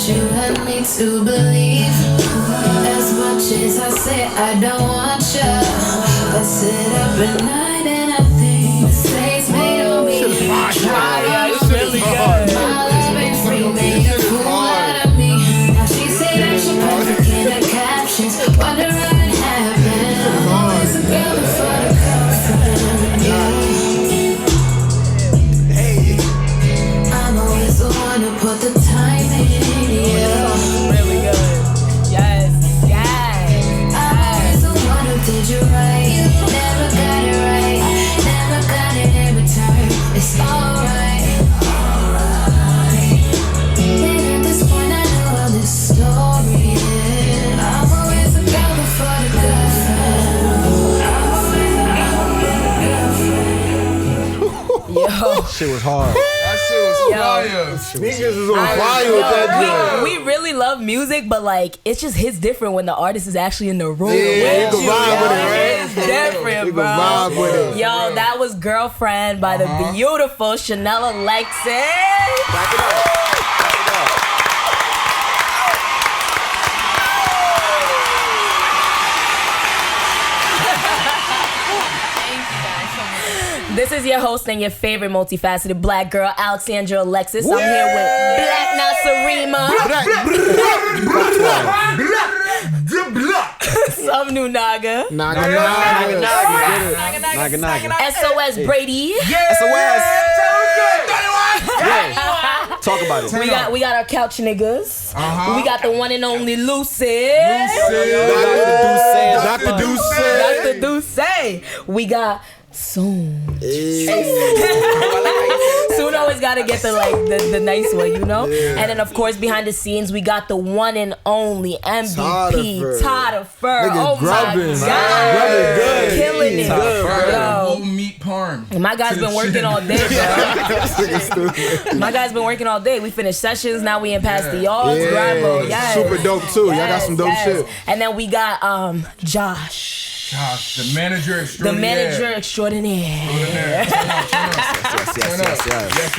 you had me to believe. As much as I say I don't want you, I sit up at night and I think the states made on me. It's really good. My love ain't free, made a fool out of me. Now she say that she perfect in the captions. Wonder what happened. I'm always a girl before the girlfriend. Yeah. I'm always the one who put the time in. Yeah. Really good. Yes. I'm always the one who did you right. Never got it right. Never got it in return. It's alright. And at this point I know how this story ends. I'm always a girl before the girlfriend. Yo. Shit was hard. That shit was fire. Niggas is on fire with that joint. We really love music, but like it's just hits different when the artist is actually in the room. Yeah, with you can vibe with it, right? It's different, You bro. can vibe with it. Yo, that was Girlfriend by the beautiful Chanel Alexus. Back it up. This is your host and your favorite multifaceted black girl, Alexandra Alexis. I'm here with Black Nasarima. Some new Naga. Naga. SOS Brady. SOS. Talk about it. We got our couch niggas. We got the one and only Lucy. Dr. Deuce. Dr. Duce. We got Soon. Soon always gotta get the nice one, you know? Yeah. And then of course behind the scenes we got the one and only MVP, Todifer. Oh grubbing, my God. Good. Killing it. Full meat parm. My guy's been working all day, bro. My guy's been working all day. We finished sessions, now we in Pass The Aux. Yeah. Yes. Super dope too. Y'all got some dope shit. And then we got Josh. The manager extraordinaire. The manager extraordinaire. Yes.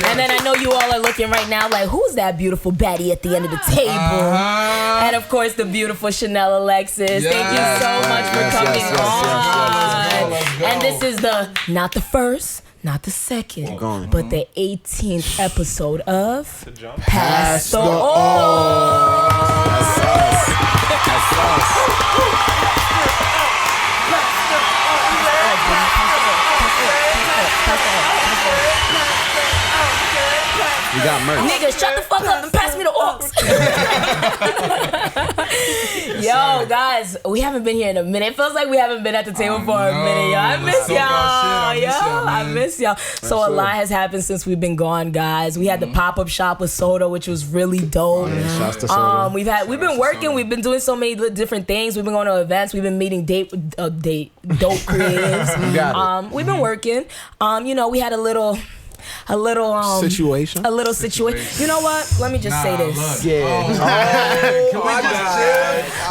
And then I know you all are looking right now like, who's that beautiful baddie at the end of the table? And of course, the beautiful Chanel Alexus. Thank you so much for coming on. Let's go. And this is not the first, not the second, but the 18th episode of Pass The Aux. That's us. We got merch. Nigga, shut the fuck up and pass me the aux. Yo, guys, we haven't been here in a minute. It feels like we haven't been at the table for a minute, yo. I miss y'all. I miss y'all. So a lot has happened since we've been gone, guys. We had the pop-up shop with Soda, which was really dope. Shouts to Soda. We've been working. We've been doing so many different things. We've been going to events. We've been meeting dope creatives. We've been working. You know, we had a little situation. You know what? Let me just say this.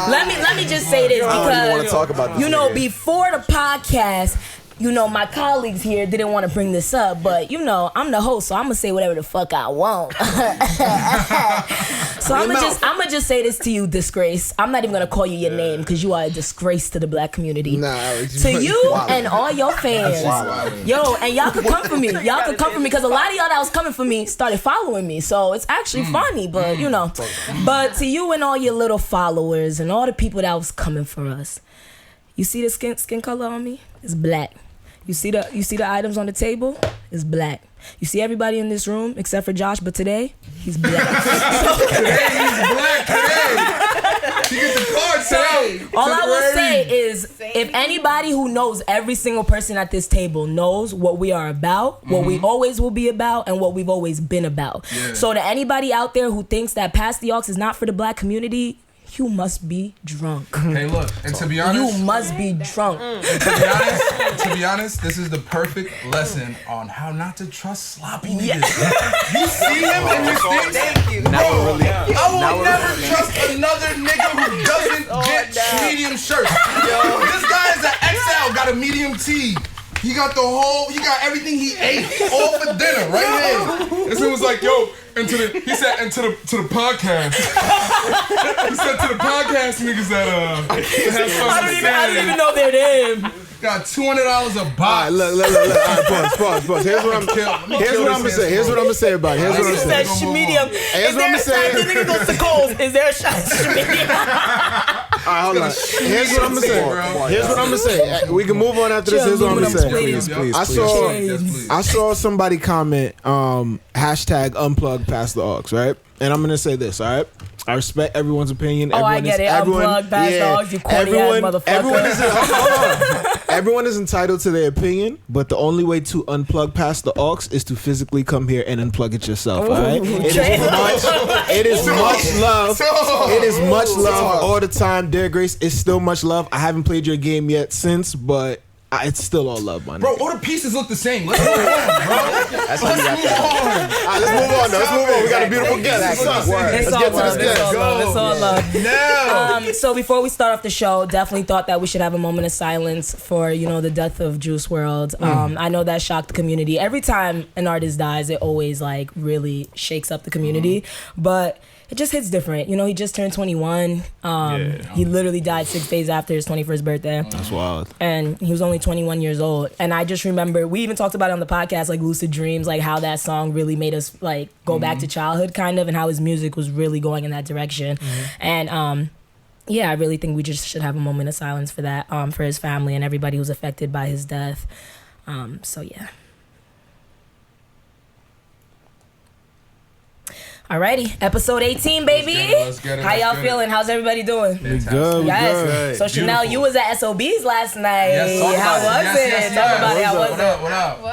Let me just say this because talk about this before the podcast, my colleagues here didn't want to bring this up, but I'm the host, so I'm gonna say whatever the fuck I want. So I'm gonna just say this to you, Disgrace. I'm not even gonna call you your name because you are a disgrace to the black community. To you and all your fans, yo, and y'all could come for me. Y'all could come for me because a lot of y'all that was coming for me started following me, so it's actually funny. But but to you and all your little followers and all the people that was coming for us, you see the skin color on me? It's black. You see the items on the table? It's black. You see everybody in this room except for Josh, but today he's black. Today he's black. He gets the card today. All I will say is, if anybody who knows every single person at this table knows what we are about, what we always will be about, and what we've always been about. Yeah. So to anybody out there who thinks that Pass The Aux is not for the black community, you must be drunk. Hey, look, and to be honest, you must be drunk. To be honest, this is the perfect lesson on how not to trust sloppy niggas. You see him in this thing? Thank you. I will never trust another nigga who doesn't get medium shirts. This guy is an XL, got a medium T. He got everything he ate all for dinner right here. This one was like, yo, to the podcast. He said to the podcast niggas that I don't even know their name. Got $200 a box. All right, look. All right, pause. Here's what I'm gonna say about it. Here's what I'm saying. Here's what I'm saying. The nigga goes to Kohl's. Is there a shot of medium? All right, hold on. Here's what I'm gonna say. We can move on after this. Here's what I'm gonna say. Please. I saw somebody comment hashtag unplug Pass The Aux, right? And I'm gonna say this, all right? I respect everyone's opinion. I get it. Unplug Pass The Aux, you corny ass motherfucker. Everyone is entitled to their opinion, but the only way to unplug Pass The Aux is to physically come here and unplug it yourself, all right? It is much love. It is much love all the time. Dear Grace, it's still much love. I haven't played your game yet since, but it's still all love, man. Bro, all the pieces look the same. Let's move on, bro. Let's move on. Let's move on. We got a beautiful guest. It's all love. No. So before we start off the show, definitely thought that we should have a moment of silence for, the death of Juice WRLD. I know that shocked the community. Every time an artist dies, it always really shakes up the community. But it just hits different. He just turned 21. He literally died 6 days after his 21st birthday. That's wild. And he was only 21 years old. And I just remember, we even talked about it on the podcast, Lucid Dreams, how that song really made us go back to childhood kind of, and how his music was really going in that direction. And I really think we just should have a moment of silence for that, for his family and everybody who's affected by his death. Alrighty, episode 18, baby. Let's get it. How y'all feeling? How's everybody doing? Good. Yes. So Chanel, you was at SOBs last night. Yes, How was it? Yes. Talk about it. How was it? What up?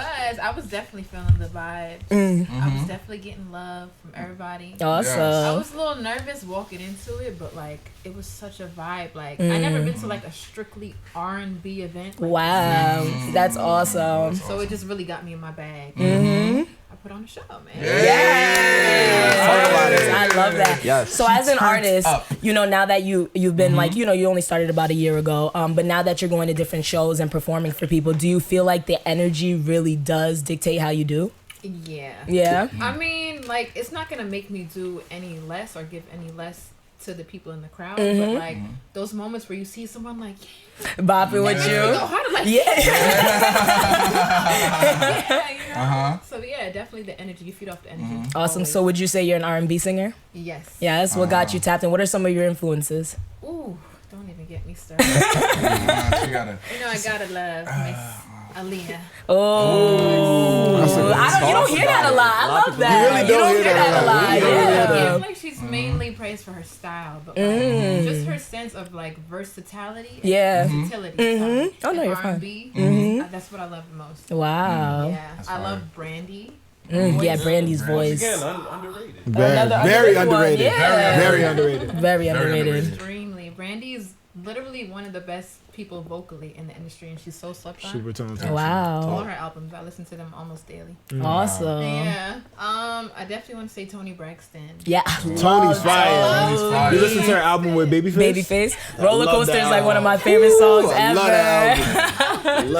I was definitely feeling the vibe. I was definitely getting love from everybody. Awesome. I was a little nervous walking into it, but it was such a vibe. I never been to a strictly R&B event. Wow, that's awesome. So it just really got me in my bag. I put on a show, man. Yes. I love that. Yes. So as an artist, now that you've been you only started about a year ago, but now that you're going to different shows and performing for people, do you feel like the energy really does dictate how you do? Yeah. I mean, it's not gonna make me do any less or give any less to the people in the crowd, but those moments where you see someone bopping with you. So definitely the energy. You feed off the energy. Awesome. Always. So would you say you're an R&B singer? Yes. Yes. What got you tapped in? What are some of your influences? Ooh, don't even get me started. I gotta love Miss Aaliyah. Oh, you don't hear that a lot. I love that. You really don't hear that a lot. I feel like she's mainly praised for her style, but just her sense of versatility and versatility. Oh no, you're fine. R&B, that's what I love the most. Wow. I love Brandy. Brandy's voice. Again, underrated. Very underrated. Yeah. Very underrated. Very underrated. Extremely. Brandy's literally one of the best people vocally in the industry, and she's so slept on. Super talented. Wow. All her albums, I listen to them almost daily. Awesome. Yeah. I definitely want to say Toni Braxton. Yeah. Tony's fire. You listen to her album with Babyface? Roller Coaster is one of my favorite songs ever. Love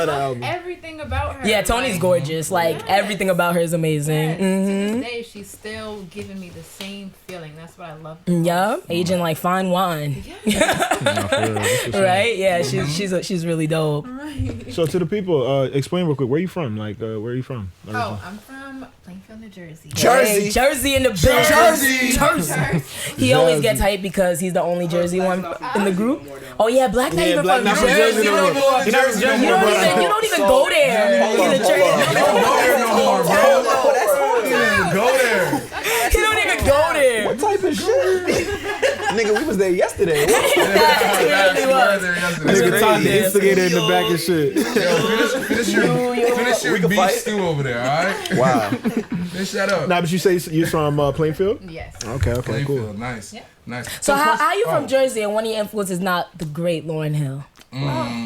that album. Everything about her. Yeah, Tony's gorgeous. Everything about her is amazing. To this day, she's still giving me the same feeling. That's what I love. Yeah, aging like fine wine. Right? Yeah, she's really dope. Right. So to the people, explain real quick, where you from? Where are you from? I'm from Plainfield, New Jersey. Jersey in the building. Jersey. He always gets hyped because he's the only Jersey one in the group. Oh yeah, Black not even from Jersey. You don't even go there. Go there. He don't even go there. What type of shit? Nigga, we was there yesterday. Nigga Tom the instigator in the back and shit. Finish your beef stew over there, alright? Wow. Finish that up. Nah, but you say you're from Plainfield? Yes. Okay, Plainfield, cool. Nice. Yeah. Nice. So how you from Jersey and one of your influences is not the great Lauryn Hill? Whoa.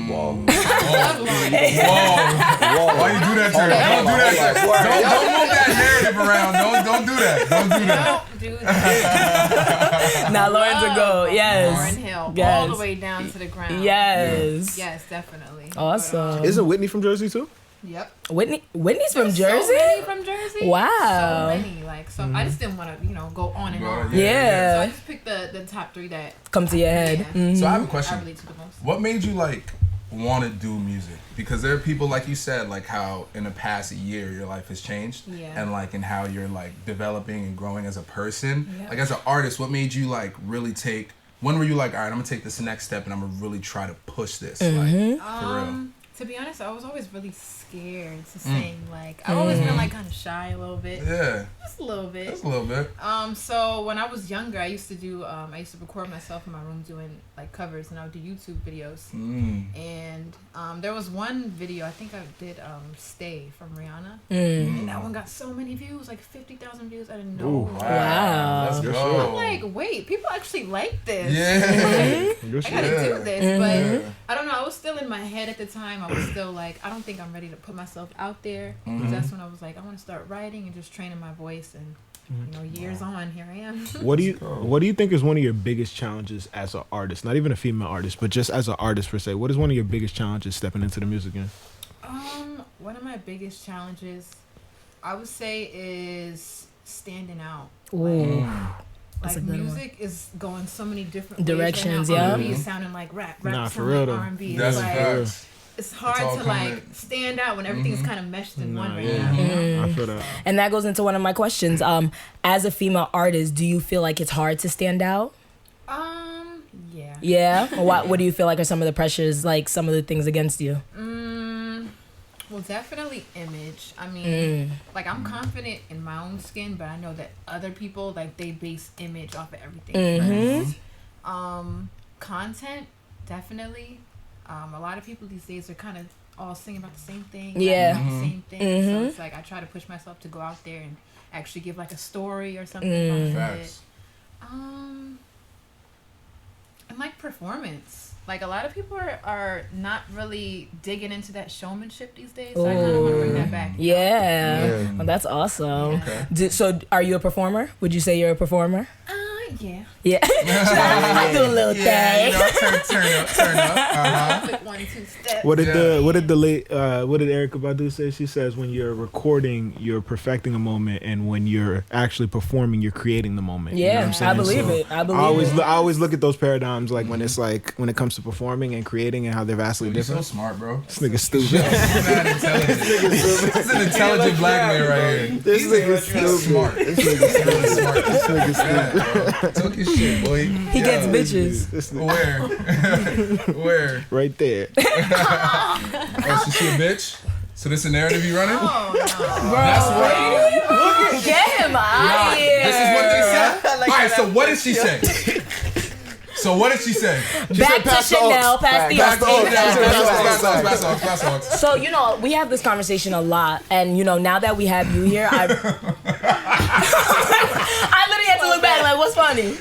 Whoa. Why you do that to her? Don't do that to her. Don't move that narrative around. Don't do that. Don't do that. Don't do that. Now Lauren's a go. Yes. Lauryn Hill. Yes. All the way down to the ground. Yes. Yes, definitely. Awesome. Isn't Whitney from Jersey too? Yep. Whitney's from Jersey? So many from Jersey. Wow. So many. Like, so I just didn't want to, go on and on. Yeah. So I just picked the top 3 that come to your head. Yeah. Mm-hmm. So I have a question. I relate to the most. What made you want to do music? Because there are people, like you said, like how in the past year your life has changed, and in how you're developing and growing as a person. Yeah. Like as an artist, what made you really take? When were you all right, I'm gonna take this next step and I'm gonna really try to push this, for real? To be honest, I was always really scared to sing. I've always been kind of shy a little bit. Yeah. Just a little bit. Just a little bit. So when I was younger, I used to record myself in my room doing covers, and I would do YouTube videos. And there was one video I think I did "Stay" from Rihanna, and that one got so many views, 50,000 views. I didn't know. Ooh, wow. Let's go. I'm like, wait, people actually like this. Yeah. I gotta do this, but I don't know. I was still in my head at the time. I was still I don't think I'm ready to put myself out there. That's when I was I want to start writing and just training my voice, and years on, here I am. What do you think is one of your biggest challenges as an artist? Not even a female artist, but just as an artist per se. What is one of your biggest challenges stepping into the music game? One of my biggest challenges, I would say, is standing out. Music is going so many different directions. Ways. R&B is sounding like rap. Rap for real though. R&B. That's it's hard to stand out when everything's kind of meshed in one right now. I feel that. And that goes into one of my questions. As a female artist, do you feel like it's hard to stand out? Yeah. Yeah? What do you feel like are some of the pressures, some of the things against you? Well, definitely image. I mean, I'm confident in my own skin, but I know that other people, they base image off of everything. Content, definitely. A lot of people these days are kind of all singing about the same thing. Yeah. The same thing. So it's I try to push myself to go out there and actually give a story or something behind it. And performance. A lot of people are not really digging into that showmanship these days. So I kind of want to bring that back. Yeah. Well, that's awesome. Yeah. So are you a performer? Would you say you're a performer? Yeah. Yeah. I do a little thing. Turn up. Quick 1, 2 steps. What did Erykah Badu say? She says when you're recording, you're perfecting a moment, and when you're actually performing, you're creating the moment. Yeah, you know what I'm saying? I believe it. I always look at those paradigms when it's when it comes to performing and creating and how they're vastly different. You're so smart, bro. This nigga's stupid. This is an intelligent black man right here. This nigga's stupid. Smart. This nigga's stupid. Talk your shit, boy. He gets bitches. Where? Right there. Oh, she a bitch? So this a narrative you running? Oh, no. That's what. Get him out of here. This is what they said? Alright, so what did she say? Back to Chanel, Pass The Aux. Pass The Aux. So, we have this conversation a lot. And, now that we have you here, I literally had to look back what's funny?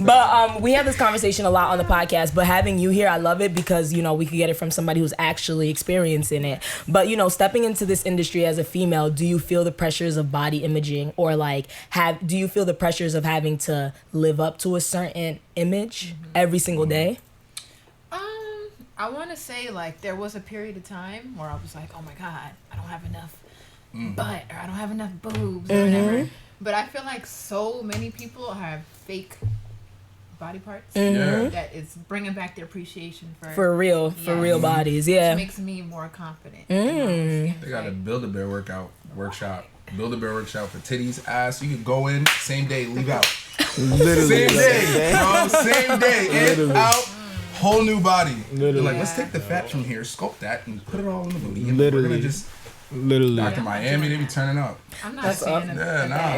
But we have this conversation a lot on the podcast. But having you here, I love it because, we could get it from somebody who's actually experiencing it. But, stepping into this industry as a female, do you feel the pressures of body imaging? Or, do you feel the pressures of having to live up to a certain image every single day? I want to say there was a period of time where I was oh my God, I don't have enough butt, or I don't have enough boobs, or whatever. But I feel so many people have fake body parts that it's bringing back their appreciation for real bodies. Yeah, which makes me more confident. They got a Build-A-Bear workshop. Build-A-Bear workshop for titties, ass. You can go in same day, leave out. Literally. Same day. In, out, whole new body. Literally. Let's take the fat from here, sculpt that, and put it all in the booty. And Literally. We're gonna just Literally. Dr. Miami, they be turning up. I'm not saying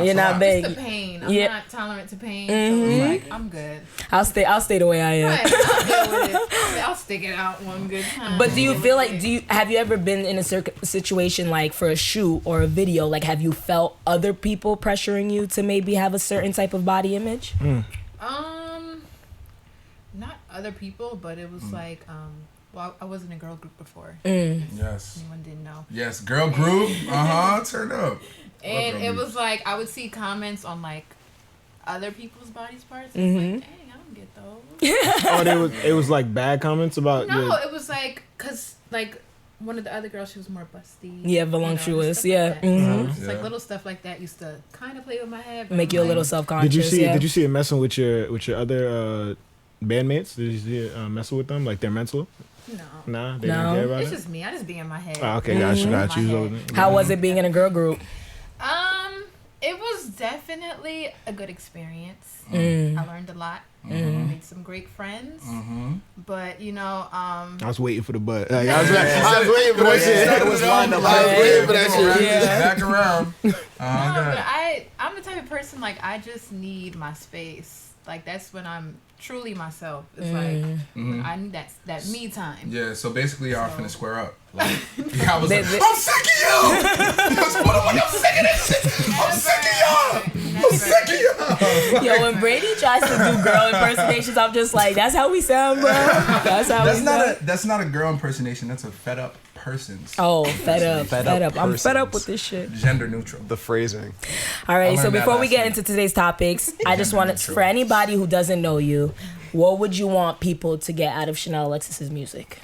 you're not big. Just the pain. I'm not tolerant to pain. So it's I'm good. I'll stay the way I am. Right, I'll deal with it. I'll stick it out one good time. But do you feel have you ever been in a situation for a shoot or a video? Have you felt other people pressuring you to maybe have a certain type of body image? Not other people, but it was well, I was in a girl group before. Yes. Anyone didn't know. Yes, girl group. Turn up. And it was I would see comments on other people's body parts. And dang, I don't get those. It was bad comments about. No, it was cause one of the other girls, she was more busty. Yeah, voluptuous. You know, Yeah. like Mm-hmm. So just like little stuff like that used to kind of play with my head. Make you a little self-conscious. Did you see it messing with your other bandmates? Did you see it messing with them, like their mental? No. Nah, they didn't care about it's it. just me. I just be in my head. Oh, okay, got you. How was it being in a girl group? It was definitely a good experience. Mm. I learned a lot. Made some great friends. But you know, I was waiting for the butt. Like, I was waiting for that shit. It was lined up. I was waiting for that shit. Back around. no, but I'm the type of person, like, I just need my space. Like, that's when I'm truly myself. It's like I need that me time. Yeah, so basically y'all finna square up. Like, I was like, I'm sick of you! I'm sick of this shit! I'm sick of y'all! I'm sick of y'all! Yo, when Brady tries to do girl impersonations, I'm just like, that's how we sound, bro. That's not a girl impersonation, that's a fed up person's. Oh, fed up. I'm fed up with this shit. Gender neutral. The phrasing. All right, so before we get into today's topics, I just wanted, for anybody who doesn't know you, what would you want people to get out of Chanel Alexus's music?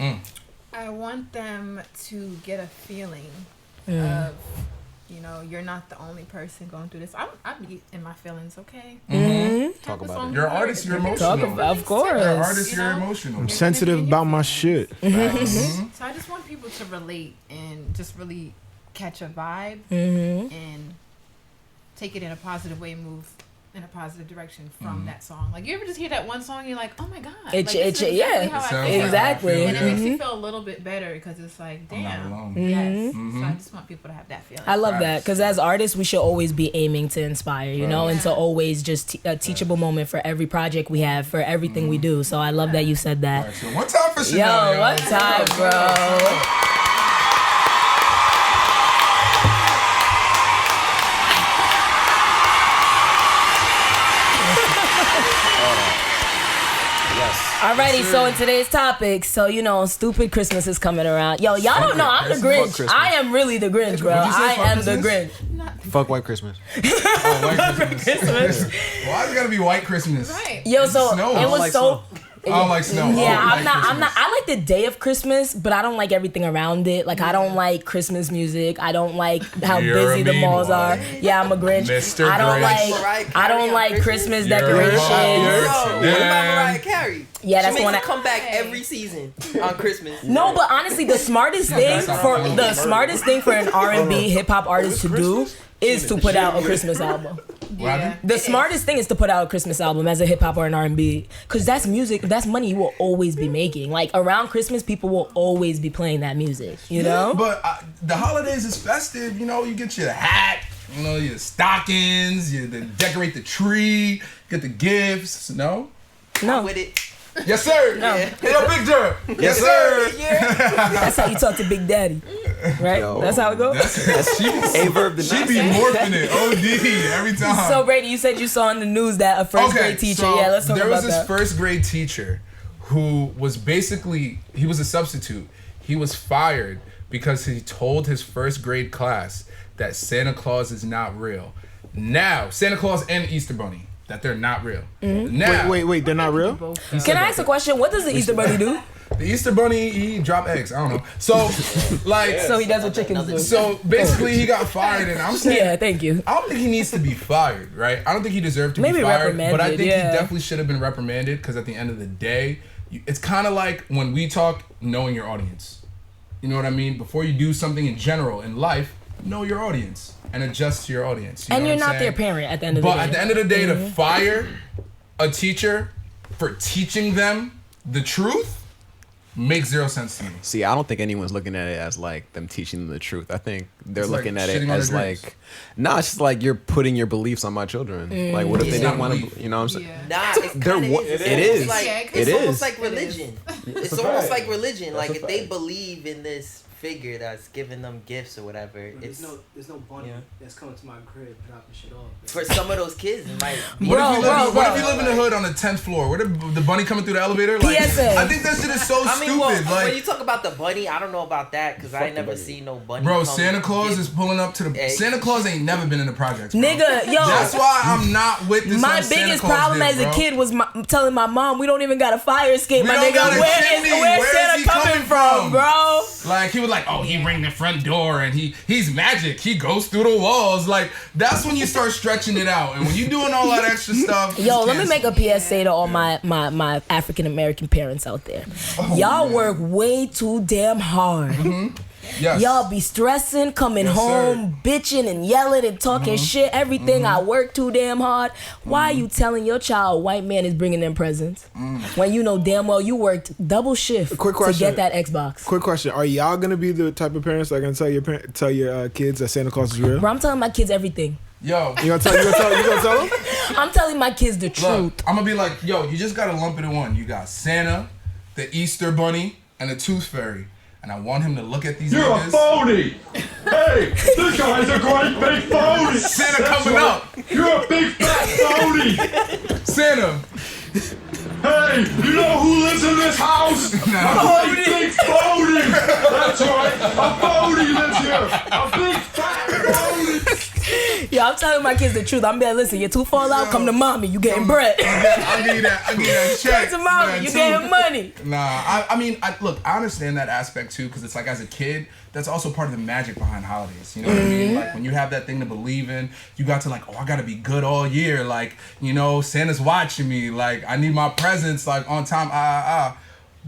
I want them to get a feeling of, you know, you're not the only person going through this. I'm be in my feelings, okay? Talk about it. You're an artist, you're emotional. Of course. You're an artist, you're emotional. I'm sensitive about my shit. So I just want people to relate and just really catch a vibe and take it in a positive way, move in a positive direction from that song. Like, you ever just hear that one song and you're like, oh my God. It's like, this is yeah, how I feel. exactly. And it makes you feel a little bit better because it's like, I'm not damn. alone. Yes. So I just want people to have that feeling. I love that because as artists, we should always be aiming to inspire, you know, and to always just a teachable moment for every project we have, for everything we do. So I love that you said that. Right, so one time for Chanel. Yo, one time, bro. Alrighty, so in today's topic, so you know, stupid Christmas is coming around. Yo, y'all don't know I'm the Grinch. I am really the Grinch, bro. I am the Grinch. Fuck White Christmas. White Christmas. Why is it gotta be White Christmas? Right. Yo, so Snow. it was like so. I don't like snow. Yeah, I I'm don't not. I like the day of Christmas, but I don't like everything around it. Like, I don't like Christmas music. I don't like how You're busy a the mean malls one. are. Yeah, I'm a Grinch. Mr. I don't Grinch. like. I don't like Christmas You're decorations. What Yeah. about Mariah Carey? Yeah, that's she one. makes her come back every season on Christmas. No, but honestly, the smartest thing for an R&B hip hop artist to do is to put out a Christmas album. Yeah. The smartest thing is to put out a Christmas album as a hip hop or an R&B, because that's music, that's money you will always be making. Like, around Christmas, people will always be playing that music, you know? But the holidays is festive. You know, you get your hat, you know, your stockings, you decorate the tree, get the gifts. No? No. With it. Yes, sir. No. Hey, yo, Big Jerk. Yes, sir. That's how you talk to Big Daddy, right? Yo. That's how it goes. A verb the She be morphing it. OD every time. So, Brady, you said you saw in the news that a first grade teacher. So Yeah, let's talk there about was this that. first grade teacher who was basically, he was a substitute. He was fired because he told his first grade class that Santa Claus is not real. Now, Santa Claus and Easter Bunny, that they're not real. Now, Wait, they're not real? Can I ask a question? What does the Easter Bunny do? the Easter Bunny, he drop eggs. I don't know. So, like, So he does what chickens do. so basically he got fired, and I'm saying, Yeah, thank you. I don't think he needs to be fired, right? I don't think he deserved to Maybe be fired, but I reprimanded, think yeah. he definitely should have been reprimanded, because at the end of the day, it's kind of like when we talk, knowing your audience. You know what I mean? Before you do something in general in life, know your audience and adjust to your audience. And know you're what I'm not their saying? parent at the end of the But day. at the end of the day, to fire a teacher for teaching them the truth makes zero sense to me. See, I don't think anyone's looking at it as like them teaching them the truth. I think they're It's like looking at it shitting on as their dreams. like, nah, it's just like you're putting your beliefs on my children. Like, what if they It's didn't not want belief. to, you know what I'm saying? Yeah. Nah, it's They're kind wa- of it It's is. like, Yeah, it's it almost is. like religion. It's almost like religion. Like, That's if a they fact. believe in this figure that's giving them gifts or whatever, There's it's no bunny yeah. that's coming to my crib dropping shit off. for some of those kids it might be. What Bro, if you live in the hood on the 10th floor. Where the bunny coming through the elevator? Like, PSA. I think that shit is so stupid. Well, like, when you talk about the bunny, I don't know about that because I ain't never seen no bunny. Bro, Santa Claus is pulling up to the. eggs. Santa Claus ain't never been in the projects, bro. Nigga, yo. That's why I'm not with this. My biggest problem as a kid was telling my mom we don't even got a fire escape. We My don't nigga, got a chimney. where's Santa he coming from, bro? Like he was like, oh, he ring the front door and he's magic. He goes through the walls. Like that's when you start stretching it out. And when you doing all that extra stuff, Yo, let me make a PSA to all my African American parents out there. Y'all work way too damn hard. Yes. Y'all be stressing, coming home, bitching and yelling and talking shit. Everything I work too damn hard. Why are you telling your child white man is bringing them presents when you know damn well you worked double shift to get that Xbox? Quick question: are y'all gonna be the type of parents that are gonna tell your kids that Santa Claus is real? Bro, I'm telling my kids everything. Yo, you gonna tell them? I'm telling my kids the truth. Look, I'm gonna be like, yo, you just gotta lump it in one. You got Santa, the Easter Bunny, and the Tooth Fairy. And I want him to look at these You're niggas. a phony! Hey, this guy's a great big phony! Santa coming up! You're a big fat phony! Santa! Hey, you know who lives in this house? A big phony! That's right, a phony lives here! A big fat phony! Yo, I'm telling my kids the truth. I'm be like, listen, your tooth fall out, come to mommy, you getting bread. I need that check. Come to mommy, you getting money. Nah, I mean, look, I understand that aspect too, because it's like as a kid, that's also part of the magic behind holidays. You know what I mean? Like when you have that thing to believe in, you got to like, oh, I gotta be good all year. Like, you know, Santa's watching me. Like, I need my presents like on time.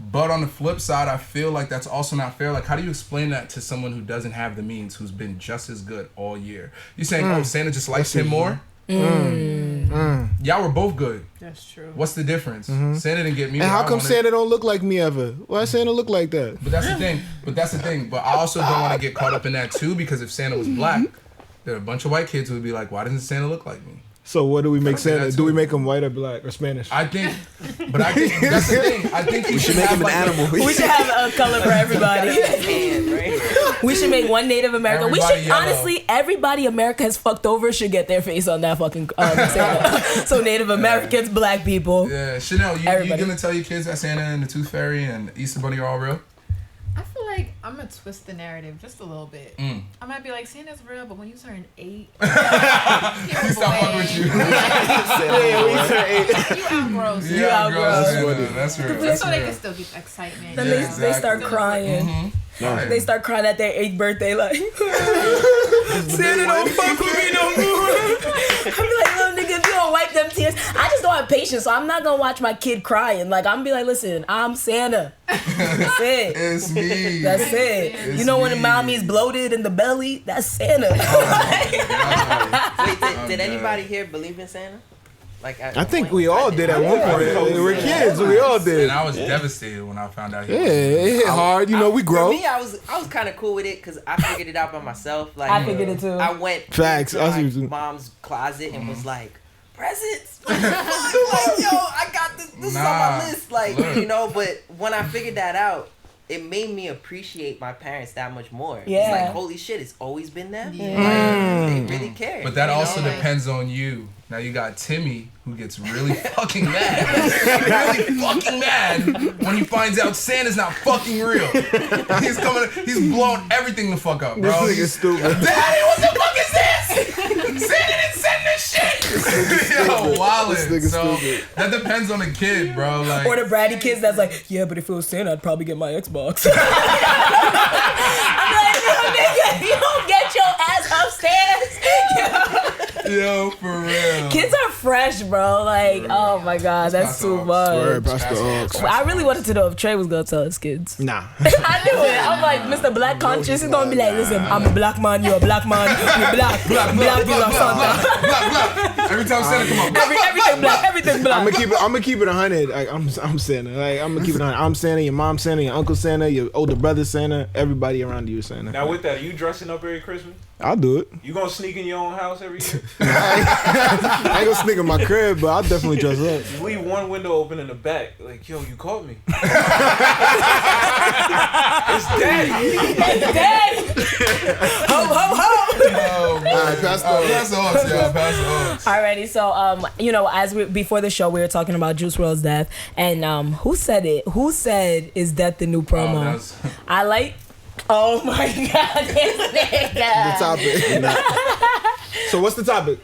But on the flip side, I feel like that's also not fair. Like, how do you explain that to someone who doesn't have the means, who's been just as good all year? You saying, oh, Santa just likes him more? Y'all were both good. That's true. What's the difference? Santa didn't get me. And how come Santa don't look like me ever? Why Santa look like that? But that's the thing. But I also don't want to get caught up in that too, because if Santa was black, there are a bunch of white kids who would be like, why doesn't Santa look like me? So what do we make Santa? Do we make him white or black or Spanish? I think that's the thing. I think we should make have him an animal. We should have a color for everybody. We should make one Native American. We should honestly, everybody America has fucked over should get their face on that fucking Santa. So Native Americans, black people. Yeah, Chanel, you gonna tell your kids that Santa and the Tooth Fairy and the Easter Bunny are all real? I feel like I'm gonna twist the narrative just a little bit. I might be like, Santa's real, but when you turn 8, He stop fucking with you. You outgrow. You outgrow Santa. That's real. Just so they can still get excitement. Then they start crying. They start crying at their 8th birthday, like Santa don't fuck with me no more. I'm like, little nigga, if you don't wipe them tears, I just don't have patience, so I'm not gonna watch my kid crying. Like I'm gonna be like, listen, I'm Santa. That's it. It's me. That's it. It's you know when me. the mommy's bloated in the belly? That's Santa. Wait, did anybody here believe in Santa? Like I think we all did at one point. We were kids. We all did. And I was devastated when I found out. It hit hard. You know, we grow. For me, I was kind of cool with it because I figured it out by myself. Like I figured it too. I went Facts. to my mom's closet and was like, presents. Like, yo, I got this. This is on my list. Like, you know. But when I figured that out, it made me appreciate my parents that much more. Yeah. It's like, holy shit, it's always been them. Like, they really care. But that also depends on you. Now you got Timmy, who gets really fucking mad. Really fucking mad when he finds out Santa's not fucking real. He's blown everything the fuck up, bro. This nigga's stupid. Daddy, what the fuck is this? Santa didn't send this shit. Yo, wildin'. So that depends on the kid, bro. Like, or the bratty kids that's like, yeah, but if it was Santa, I'd probably get my Xbox. I'm like, yo, nigga, you don't get your ass upstairs. Yo, for real. Kids are fresh, bro. Like, oh my god, that's too much. Pass the aux. I really wanted to know if Trey was gonna tell his kids. Nah. I knew it. I'm like, Mr. Black Conscious is gonna be like, listen, I'm a black man, you're a black man, you're black, black, you are Santa. Black. Every time Santa come up, Everything black. I'm gonna keep it 100. Like I'm Santa. Like I'm gonna keep it 100. I'm Santa. Your mom Santa. Your uncle Santa. Your older brother Santa. Everybody around you is Santa. Now with that, are you dressing up every Christmas? I'll do it. You gonna sneak in your own house every year? I ain't gonna sneak in my crib, but I'll definitely dress up. You leave one window open in the back, like, yo, you caught me. It's daddy. It's daddy. Ho, ho, ho. Oh, man. All right, pass the aux. Pass the aux, y'all. Pass the aux. Alrighty, so before the show we were talking about Juice WRLD's death, and who said it? Who said is death the new promo? I like. Oh my God, this nigga. The topic. So what's the topic?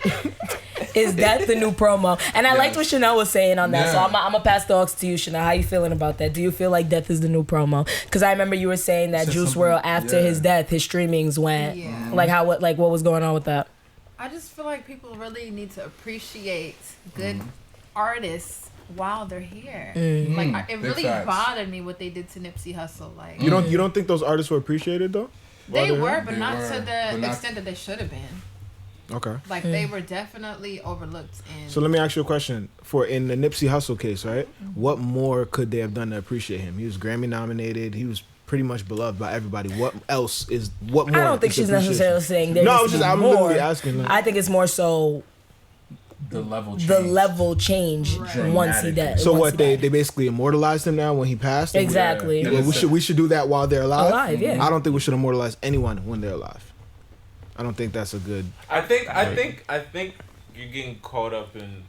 Is that the new promo? And I liked what Chanel was saying on that, so Yeah. I'm gonna pass the aux to you, Chanel. How you feeling about that? Do you feel like death is the new promo? Because I remember you were saying that Said Juice something- WRLD after his death, his streamings went what was going on with that? I just feel like people really need to appreciate good artists while they're here. Like it Big really facts. bothered me what they did to Nipsey Hussle. Like You don't think those artists were appreciated though? they were, but They not were, to but the not- extent that they should have been. Okay. Like they were definitely overlooked. In So let me ask you a question. For in the Nipsey Hussle case, right? What more could they have done to appreciate him? He was Grammy nominated. He was pretty much beloved by everybody. What more? I don't think is she's appreciation? necessarily saying there No, needs I was to just be I'm more. literally asking. Like, I think it's more so The level change. the level change Right. once he died. so once what he they died. basically immortalized him now when he passed. Exactly. Yeah. Well, we should do that while they're alive. Alive, yeah. I don't think we should immortalize anyone when they're alive. I don't think that's a good. I think you're getting caught up in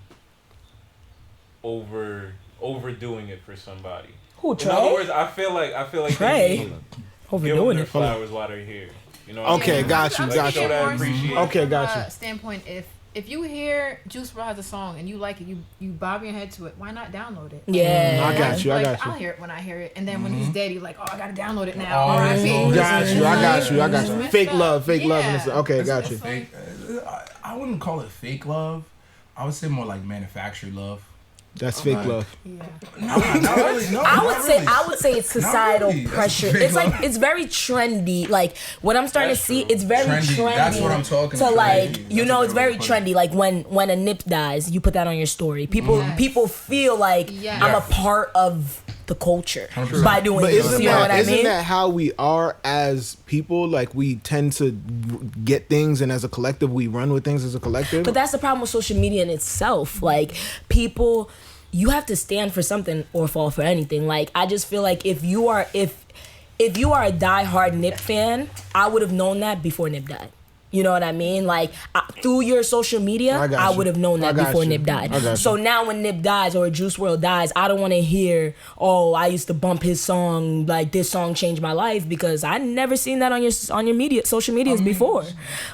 overdoing it for somebody. Who, In Trey? other words, I feel like Trey? they need to give them Overdoing their it. flowers while they're here. You know. Okay, Yeah, got you, I'm got thinking you. more Appreciate. Okay, from got a you. standpoint, if you hear Juice WRLD has a song and you like it, you bob your head to it. Why not download it? Yeah. I got you. I Like, got you. I'll hear it when I hear it, and then when he's dead, you're like, oh, I gotta download it now. Oh, R.I.P. Got you. I got you. Messed Fake up. love. Fake love. Yeah. Okay, got you. Fake, I wouldn't call it fake love. I would say more like manufactured love. That's fake love. Yeah. Not really. No, I would say it's societal really. That's pressure. big It's like love. it's very trendy. Like what I'm starting That's to see, true. it's very trendy. That's what I'm talking to about. like, Trendy. you That's know, a it's good way very to put it. trendy. Like when a Nip dies, you put that on your story. People Yes. feel like Yes. I'm a part of the culture 100%. by doing But this. isn't You know what I isn't mean? that how we are as people? Like we tend to get things, and as a collective, we run with things as a collective. But that's the problem with social media in itself. Like people, you have to stand for something or fall for anything. Like I just feel like if you are a diehard Nip fan, I would have known that before Nip died. You know what I mean? Like through your social media, I got I you. would have known I that got before you. Nip died. I got So you. now when Nip dies or Juice WRLD dies, I don't want to hear, "Oh, I used to bump his song. Like this song changed my life," because I never seen that on your social medias before.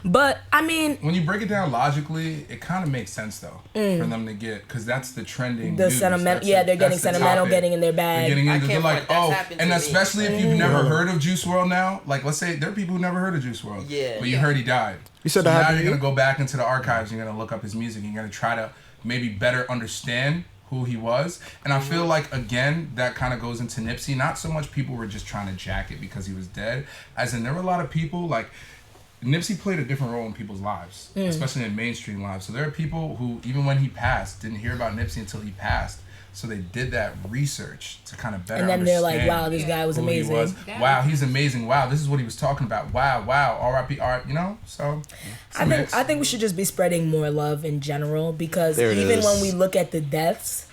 But I mean, When you break it down logically, it kind of makes sense though for them to get, because that's the trending. the news. sentimental, That's yeah, the- they're getting that's the sentimental, topic. getting in their bag. They're getting I into. They're can't like, front, that's oh, happened and to me. especially if you've never heard of Juice WRLD now. Like, let's say there are people who never heard of Juice WRLD. Yeah. But you heard he died. You said so that now happened you're to gonna you? go back into the archives. You're gonna look up his music. You're gonna try to maybe better understand who he was. And I feel like again that kind of goes into Nipsey. Not so much people were just trying to jack it because he was dead, as in there were a lot of people like. Nipsey played a different role in people's lives, especially in mainstream lives. So there are people who, even when he passed, didn't hear about Nipsey until he passed. So they did that research to kind of better And then they're like, understand "Wow, this guy was who he amazing." was. Wow, he's amazing. Wow, this is what he was talking about. Wow, R.I.P. Art. You know, so it's a mix. I think we should just be spreading more love in general, because There it even is. when we look at the deaths,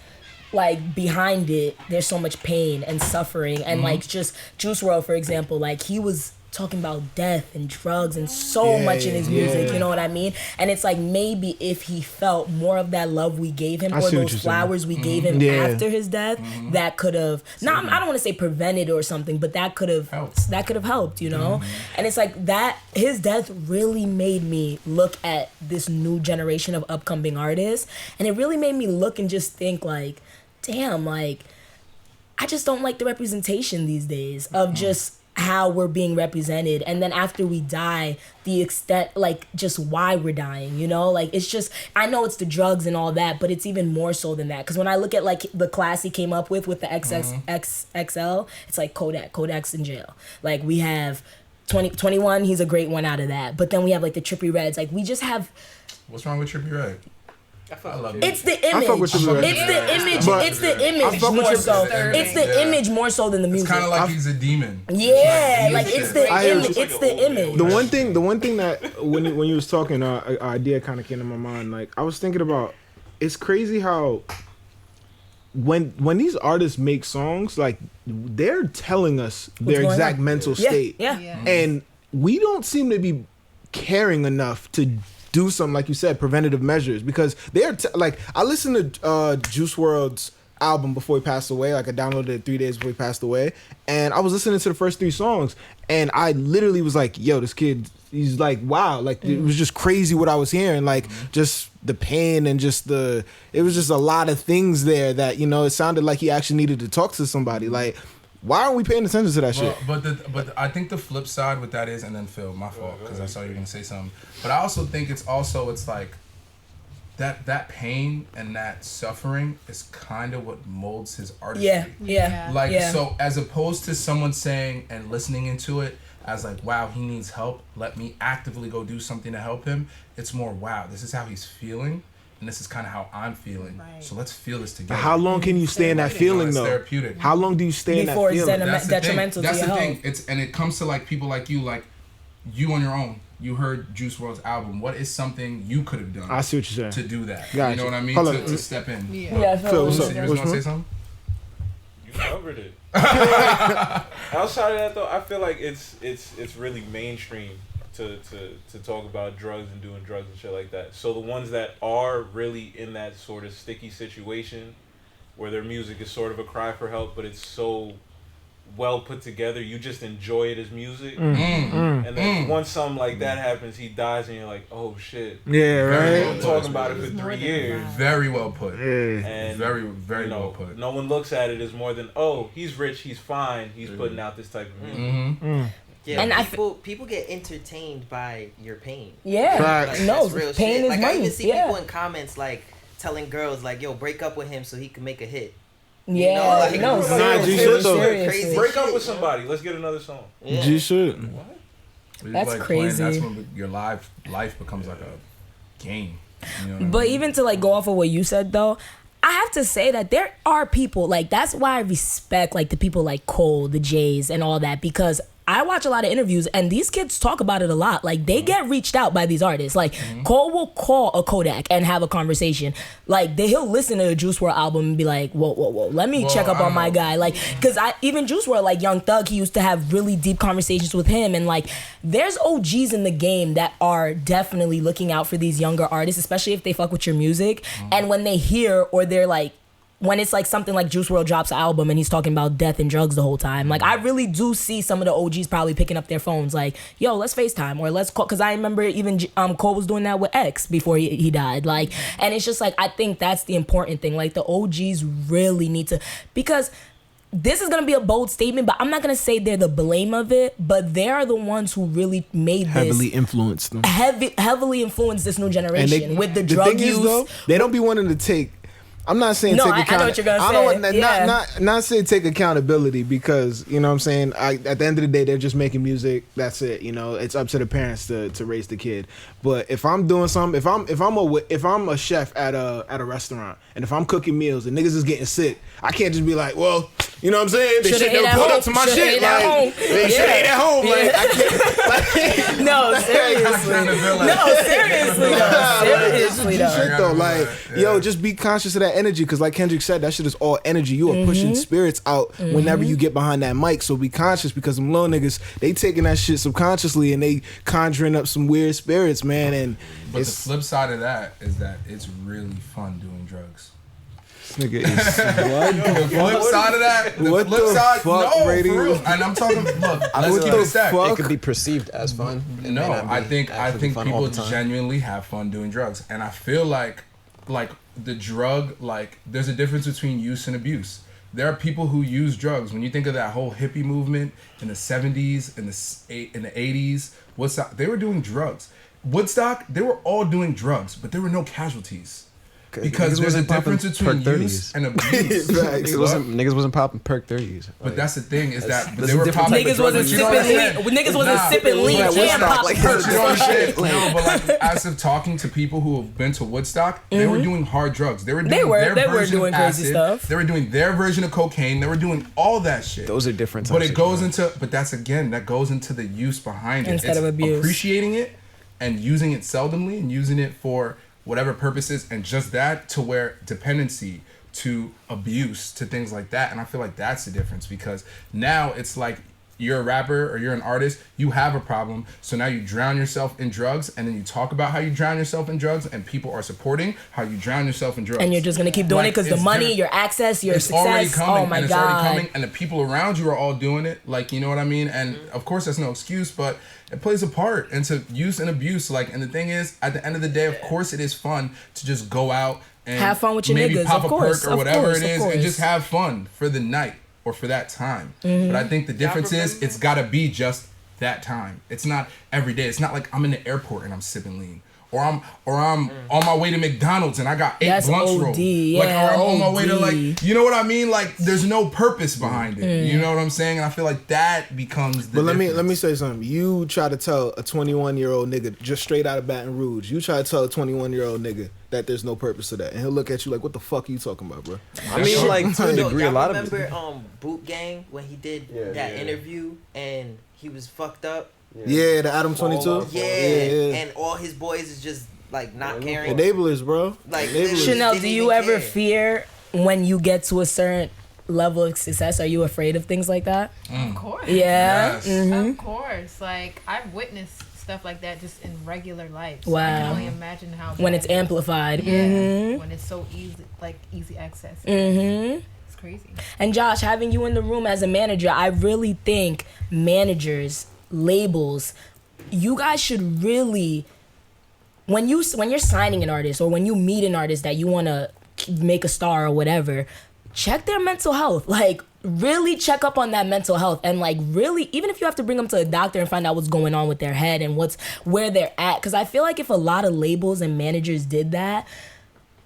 like behind it, there's so much pain and suffering, and like just Juice WRLD, for example, like he was talking about death and drugs and so much in his music, you know what I mean? And it's like maybe if he felt more of that love we gave him, I or see what those you're saying. flowers we gave him Yeah. after his death, that could have I don't want to say prevented or something, but that could have helped, you know? And it's like that his death really made me look at this new generation of upcoming artists, and it really made me look and just think like, damn, like I just don't like the representation these days of just how we're being represented. And then after we die, the extent, like just why we're dying, you know? Like it's just, I know it's the drugs and all that, but it's even more so than that. Because when I look at like the class he came up with the XXL, it's like Kodak's in jail. Like we have 21, he's a great one out of that. But then we have like the Trippie Reds. Like we just have, What's wrong with Trippie Red? I love you. it's the I fuck with image. you, man. It's the image. But- It's the I image fuck with more you, so. man. It's the image more so than the It's music. kind of like he's a demon. Yeah, like it's the I hear image. you. It's the image. The one thing that when you was talking, an idea kind of came to my mind. Like I was thinking about, it's crazy how when these artists make songs, like they're telling us their going exact on. mental Yeah, state, yeah. Yeah. and we don't seem to be caring enough to do something, like you said, preventative measures, because they're like, I listened to Juice WRLD's album before he passed away. Like, I downloaded it 3 days before he passed away, and I was listening to the first 3 songs, and I literally was like, yo, this kid, he's like, wow, like it was just crazy what I was hearing, like just the pain and just it was just a lot of things there that, you know, it sounded like he actually needed to talk to somebody. Like, why aren't we paying attention to that shit? But I think the flip side with that is, and then Phil, my fault, because I saw you were gonna say something. But I also think it's like that pain and that suffering is kind of what molds his artistry. So as opposed to someone saying and listening into it as like, wow, he needs help, let me actively go do something to help him. It's more, wow, this is how he's feeling. And this is kind of how I'm feeling. Right. So let's feel this together. How long can you stay in that feeling, though? Therapeutic. How long do you stay in that feeling? Before it's detrimental to your health. That's the thing. And it comes to like people like you on your own. You heard Juice WRLD's album. What is something you could have done? I see what you're saying. To do that. Gotcha. You know what I mean? To step in. Yeah. Phil, what's up? You guys want to say something? You covered it. Outside of that, though, I feel like it's really mainstream to talk about drugs and doing drugs and shit like that. So the ones that are really in that sort of sticky situation where their music is sort of a cry for help, but it's so well put together, you just enjoy it as music. And then once something like that happens, he dies and you're like, oh shit. Yeah, right. I've been talking about it for 3 years. Very well put. Yeah. And very, very well put. No one looks at it as more than, oh, he's rich, he's fine, he's putting out this type of music. Yeah, and people get entertained by your pain. Yeah, like, no, that's real pain shit. is like money. I even see people in comments like telling girls like, "Yo, break up with him so he can make a hit." Yeah, you know, like, G should though. Crazy break up shit, with somebody. Let's get another song. Yeah. G should. What? That's like crazy. That's when your life becomes like a game. You know But even to like go off of what you said though, I have to say that there are people like, that's why I respect like the people like Cole, the Jays, and all that, because I watch a lot of interviews and these kids talk about it a lot. Like, they get reached out by these artists. Like, Cole will call a Kodak and have a conversation. Like, he'll listen to a Juice WRLD album and be like, whoa, let me check up on my guy. Like, because even Juice WRLD, like Young Thug, he used to have really deep conversations with him. And like, there's OGs in the game that are definitely looking out for these younger artists, especially if they fuck with your music. And when they hear, or they're like, when it's like something like Juice WRLD drops an album and he's talking about death and drugs the whole time, like, I really do see some of the OGs probably picking up their phones like, yo, let's FaceTime, or let's call, because I remember even Cole was doing that with X before he died. Like, and it's just like, I think that's the important thing. Like, the OGs really need to, because this is going to be a bold statement, but I'm not going to say they're the blame of it, but they are the ones who really made heavily influenced them. Heavily influenced this new generation with the drug use. Though, they don't be wanting to take, I'm not saying take accountability. I know what you're gonna say. I don't not saying take accountability, because, you know what I'm saying, at the end of the day, they're just making music. That's it. You know, it's up to the parents to raise the kid. But if I'm doing something, if I'm a chef at a restaurant, and if I'm cooking meals and niggas is getting sick, I can't just be like, well, you know what I'm saying? They should have put up to my shit. Like, they should ate at home. Like, I can't. Like, no, seriously though. Like, yo, just be conscious of that energy, because like Kendrick said, that shit is all energy. You are pushing spirits out whenever you get behind that mic. So be conscious, because them little niggas, they taking that shit subconsciously and they conjuring up some weird spirits, man. And but the flip side of that is that it's really fun doing drugs. Nigga is what? The flip side of that, what flip the side, fuck, no, Brady? for real. And I'm talking, look, let's keep it a stack. It could be perceived as fun. No, I think people genuinely have fun doing drugs, and I feel like the drug, like, there's a difference between use and abuse. There are people who use drugs. When you think of that whole hippie movement in the 70s, in the 80s, Woodstock, they were doing drugs. Woodstock, they were all doing drugs, but there were no casualties. Because there's a difference between use and abuse. Niggas wasn't popping perk 30s. But that's the thing, is that they were popping. Niggas wasn't sipping lean and pop perks. You know what I'm saying? No, but like, as of talking to people who have been to Woodstock, they were doing hard drugs. They were doing doing crazy stuff. They were doing their version of cocaine. They were doing all that shit. Those are different types. But it goes into, but that's again, that goes into the use behind it. Instead of abuse. Appreciating it and using it seldomly and using it for whatever purposes, and just that, to where dependency, to abuse, to things like that. And I feel like that's the difference, because now it's like you're a rapper or you're an artist, you have a problem. So now you drown yourself in drugs, and then you talk about how you drown yourself in drugs, and people are supporting how you drown yourself in drugs. And you're just gonna keep doing it because the money, your access, your success. Already coming, oh my and it's God. already coming, and the people around you are all doing it. Like, you know what I mean? And of course, that's no excuse, but it plays a part into use and abuse. Like, and the thing is, at the end of the day, of course, it is fun to just go out and have fun with your maybe niggas, pop of a course, perk or of whatever course, it is, and just have fun for the night or for that time. But I think the difference is it's got to be just that time. It's not every day. It's not like I'm in the airport and I'm sipping lean. Or I'm on my way to McDonald's and I got 8 blunts rolled. Yeah, like, or I'm on my OD. way to, like, you know what I mean? Like, there's no purpose behind it. You know what I'm saying? And I feel like that becomes the But let difference. me say something. You try to tell a 21-year-old nigga just straight out of Baton Rouge. You try to tell a 21-year-old nigga that there's no purpose to that, and he'll look at you like, "What the fuck are you talking about, bro?" I mean, like, to a degree, a lot of it. Remember Boot Gang when he did that interview and he was fucked up? Yeah, the Adam 22. Yeah, and all his boys is just like not caring. Enablers, bro. Like, Chanel, do you ever fear when you get to a certain level of success? Are you afraid of things like that? Of course. Yeah. Of course. Like, I've witnessed stuff like that just in regular life. So I can Wow. only imagine how When bad it's it is. amplified. Yeah. When it's so easy access. It's crazy. And Josh, having you in the room as a manager, I really think managers, labels, you guys should really, when you're signing an artist or when you meet an artist that you want to make a star or whatever, check their mental health. Like, really check up on that mental health, and like, really, even if you have to bring them to a doctor and find out what's going on with their head and where they're at, because I feel like if a lot of labels and managers did that,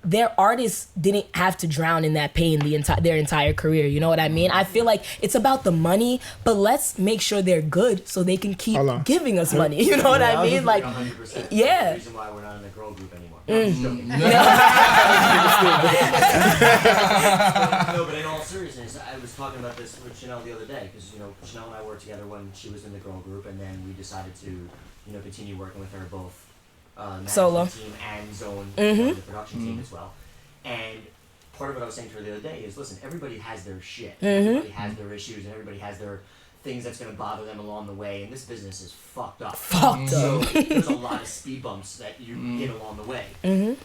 their artists didn't have to drown in that pain their entire career. You know what I mean? I feel like it's about the money, but let's make sure they're good so they can keep giving us money. You know what I mean? Like, 100%. yeah. The reason why we're not in the girl group anymore. No, I'm just joking. No, but in all seriousness, I was talking about this with Chanel the other day because, you know, Chanel and I worked together when she was in the girl group, and then we decided to, you know, continue working with her both. Solo team and Zone, the production team as well. And part of what I was saying to her the other day is, listen, everybody has their shit. Everybody has their issues, and everybody has their things that's going to bother them along the way. And this business is fucked up. So there's a lot of speed bumps that you hit along the way. And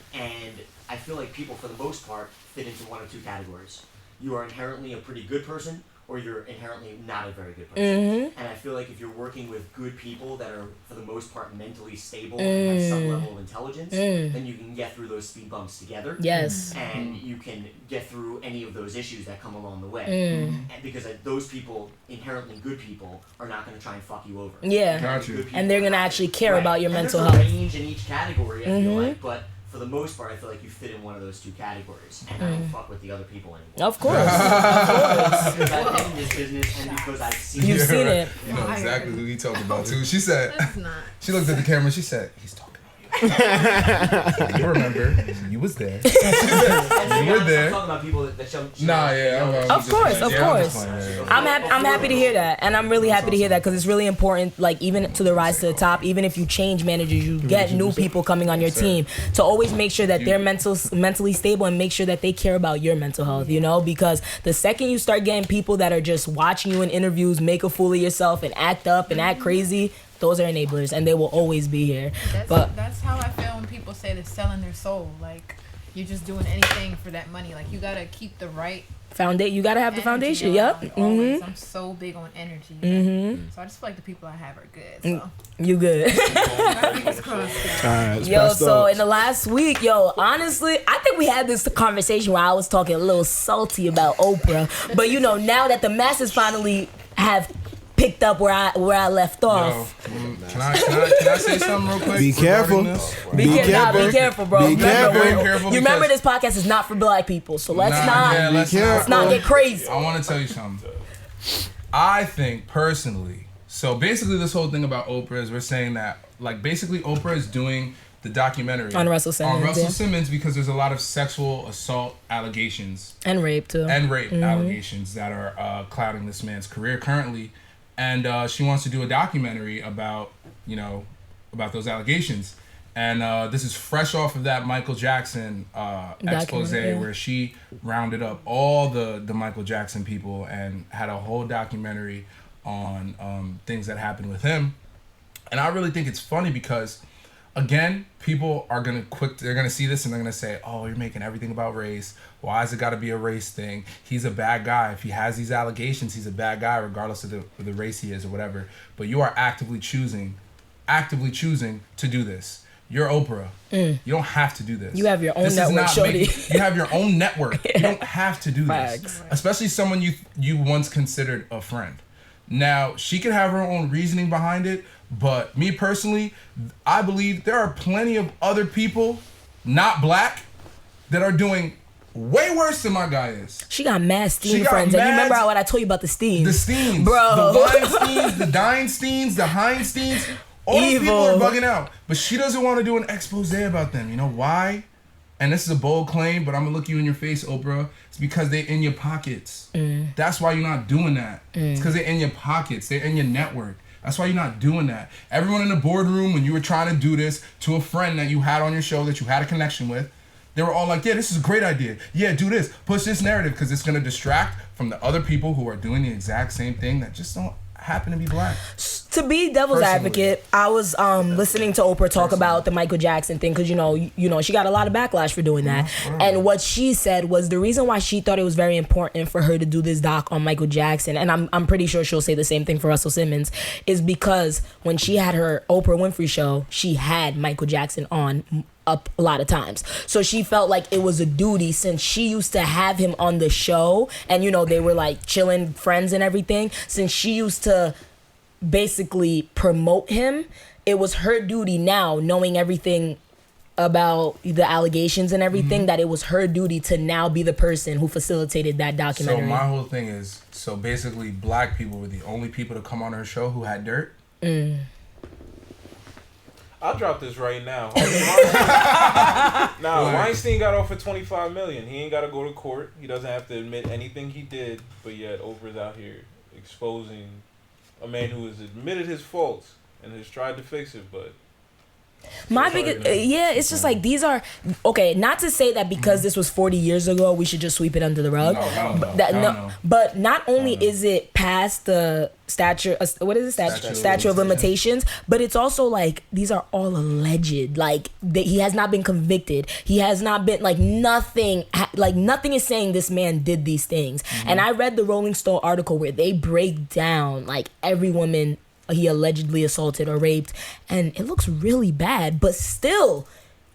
I feel like people, for the most part, fit into one of two categories. You are inherently a pretty good person, or you're inherently not a very good person. And I feel like if you're working with good people that are, for the most part, mentally stable and have some level of intelligence, then you can get through those speed bumps together. Yes. And you can get through any of those issues that come along the way. And because those people, inherently good people, are not going to try and fuck you over. Yeah. Got you. And they're going to actually care about your and mental there's health. a range in each category, I feel like, but for the most part, I feel like you fit in one of those two categories, and I don't fuck with the other people anymore. Of course. Of course. Because I've been in this business, and because I've seen You've seen it. You know exactly who he talking about too. She said, That's not. she looked at the camera and she said, he's talking about you. You remember, you was there. She said, you were there. I'm talking about people that show. Nah, yeah. Of course. I'm happy to hear that, and I'm really happy to hear that because it's really important. Like, even to the rise to the top, even if you change managers, you get new people coming on your team to always make sure that they're mentally stable and make sure that they care about your mental health. You know, because the second you start getting people that are just watching you in interviews, make a fool of yourself, and act up and act crazy, those are enablers, and they will always be here. That's how I feel when people say they're selling their soul. Like, you're just doing anything for that money. Like, you gotta keep the right foundation. You gotta have the foundation. around, Yep. always. I'm so big on energy. So I just feel like the people I have are good. So. You good. Fingers crossed. Alright, Yo, so in the last week, honestly, I think we had this conversation where I was talking a little salty about Oprah, but you know, now that the masses finally have picked up where I left off. Can I say something real quick? Be careful. Be careful, bro. Be Remember, you remember this podcast is not for black people, so let's not get crazy. I want to tell you something. I think personally, so basically this whole thing about Oprah is we're saying that, like, basically Oprah is doing the documentary on Russell Simmons, Simmons because there's a lot of sexual assault allegations and rape allegations that are clouding this man's career currently. And she wants to do a documentary about those allegations. And this is fresh off of that Michael Jackson expose where she rounded up all the Michael Jackson people and had a whole documentary on things that happened with him. And I really think it's funny because, again, people are they're gonna see this and they're gonna say, oh, you're making everything about race. Why has it gotta be a race thing? He's a bad guy. If he has these allegations, he's a bad guy regardless of the race he is or whatever. But you are actively choosing to do this. You're Oprah. You don't have to do this. You have your own network, shorty. You have your own network. You don't have to do this. Especially someone you once considered a friend. Now, she could have her own reasoning behind it, but me personally, I believe there are plenty of other people, not black, that are doing way worse than my guy is. She got mad Steen friends. And you remember what I told you about the Steens? The Steens. Bro. The Weinsteins, the Dinesteins, the Heinsteins. All these people are bugging out. But she doesn't want to do an expose about them. You know why? And this is a bold claim, but I'm going to look you in your face, Oprah. It's because they're in your pockets. That's why you're not doing that. It's because they're in your pockets. They're in your network. That's why you're not doing that. Everyone in the boardroom, when you were trying to do this to a friend that you had on your show that you had a connection with, they were all like, yeah, this is a great idea. Yeah, do this. Push this narrative because it's going to distract from the other people who are doing the exact same thing that just don't happen to be black. To be devil's advocate, I was listening to Oprah talk about the Michael Jackson thing because you know she got a lot of backlash for doing that. And what she said was the reason why she thought it was very important for her to do this doc on Michael Jackson, and I'm pretty sure she'll say the same thing for Russell Simmons, is because when she had her Oprah Winfrey show, she had Michael Jackson on up a lot of times. So she felt like it was a duty since she used to have him on the show and they were like chilling friends and everything. Since she used to basically promote him, it was her duty now, knowing everything about the allegations and everything, that it was her duty to now be the person who facilitated that documentary. So my whole thing is, so basically black people were the only people to come on her show who had dirt? I'll drop this right now. Weinstein got off for $25 million. He ain't got to go to court. He doesn't have to admit anything he did. But yet Oprah's out here exposing a man who has admitted his faults and has tried to fix it, but my biggest it's just like these are okay, not to say that because this was 40 years ago we should just sweep it under the rug. But not only is it past the statute of limitations, but it's also like these are all alleged. Like he has not been convicted. He has not been nothing is saying this man did these things. And I read the Rolling Stone article where they break down like every woman he allegedly assaulted or raped, and it looks really bad, but still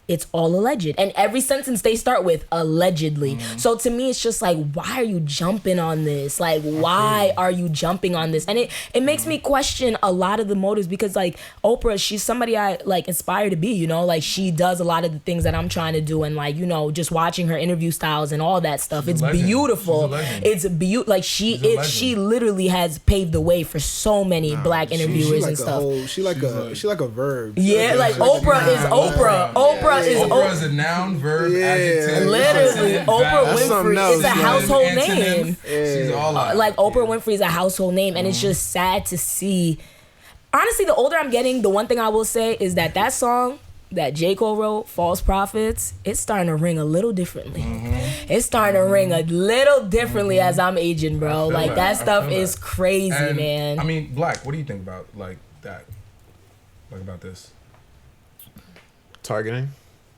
it's all alleged, and every sentence they start with allegedly. So to me it's just like, why are you jumping on this? Like, why are you jumping on this? And it makes me question a lot of the motives, because like Oprah, she's somebody I like aspire to be, like she does a lot of the things that I'm trying to do, and like just watching her interview styles and all that stuff, it's beautiful. It's beautiful. Like she literally has paved the way for so many black interviewers and stuff. She like a verb. Yeah, like Oprah is Oprah. Oprah is a noun, verb, adjective. Literally, Oprah Winfrey is a household name. She's all out. Like Oprah Winfrey is a household name, and it's just sad to see. Honestly, the older I'm getting, the one thing I will say is that song that J. Cole wrote, False Prophets, it's starting to ring a little differently. It's starting to ring a little differently as I'm aging, bro. Like that stuff is crazy, man. I mean, Black, what do you think about like that? Like about this? Targeting.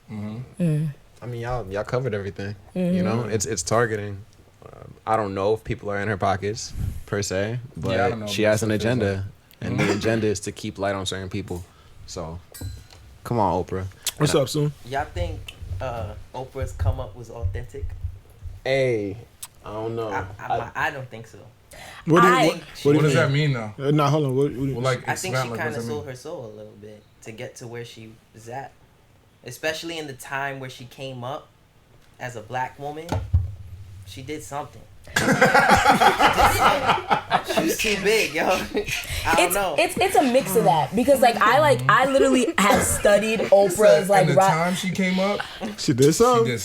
I mean, y'all covered everything. It's targeting. I don't know if people are in her pockets per se, but she has an agenda, and the agenda is to keep light on certain people. So, come on, Oprah. What's up, Soon? Y'all think Oprah's come up was authentic? Hey, I don't know. I don't think so. What does that mean though? Nah, hold on. I think she kind of sold her soul a little bit to get to where she was at. Especially in the time where she came up as a black woman, she did something. She was too big, yo. I don't know. It's a mix of that, because I literally have studied Oprah's At the time she came up, she did something.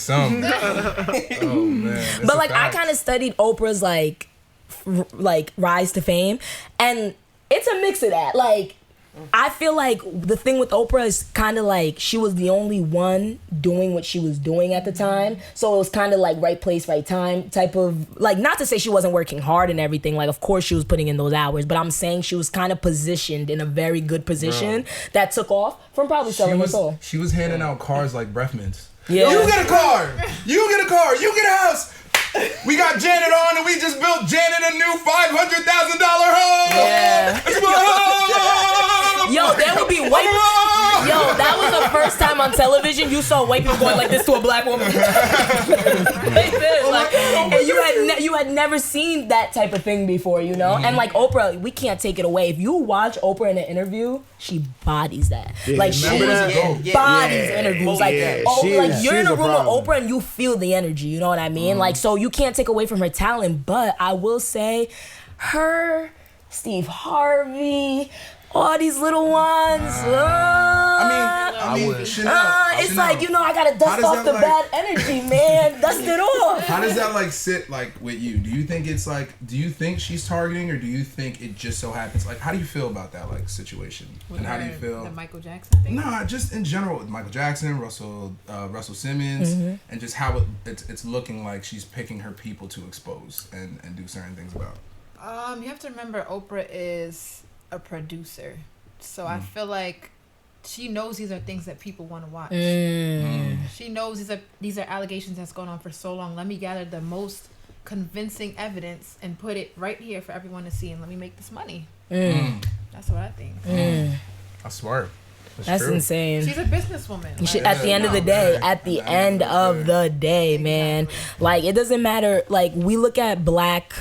Oh man. But I kind of studied Oprah's like rise to fame, and it's a mix of that. Like I feel like the thing with Oprah is kind of like she was the only one doing what she was doing at the time. So it was kind of like right place, right time type of, like, not to say she wasn't working hard and everything. Like, of course she was putting in those hours, but I'm saying she was kind of positioned in a very good position that took off from probably selling her soul. She was handing out cars like breath mints. Yeah. You get a car. You get a car. You get a house. We got Janet on, and we just built Janet a new $500,000 home. Yeah. Yo, there would be white. Yo, that was the first time on television you saw white people going like this to a black woman. Like this, like, and you had never seen that type of thing before, you know. And like Oprah, we can't take it away. If you watch Oprah in an interview, she bodies that. Yeah, like she bodies interviews. Like you're in a room with Oprah and you feel the energy. You know what I mean? Like, so you can't take away from her talent. But I will say, her, Steve Harvey, all these little ones. I mean, Chanel. It's like, you know, I gotta dust off the bad energy, man. Dust it off. How does that like sit like with you? Do you think it's like? Do you think she's targeting, or do you think it just so happens? Like, how do you feel about that like situation? And how do you feel? The Michael Jackson thing? Nah, just in general with Michael Jackson, Russell Simmons, and just how it's looking like she's picking her people to expose and do certain things about. You have to remember Oprah is a producer, so I feel like she knows these are things that people want to watch. She knows these are allegations that's going on for so long. Let me gather the most convincing evidence and put it right here for everyone to see, and let me make this money. That's what I think. That's smart. That's true. Insane. She's a businesswoman. Like, at the end of the day, man, like, it doesn't matter. Like, we look at black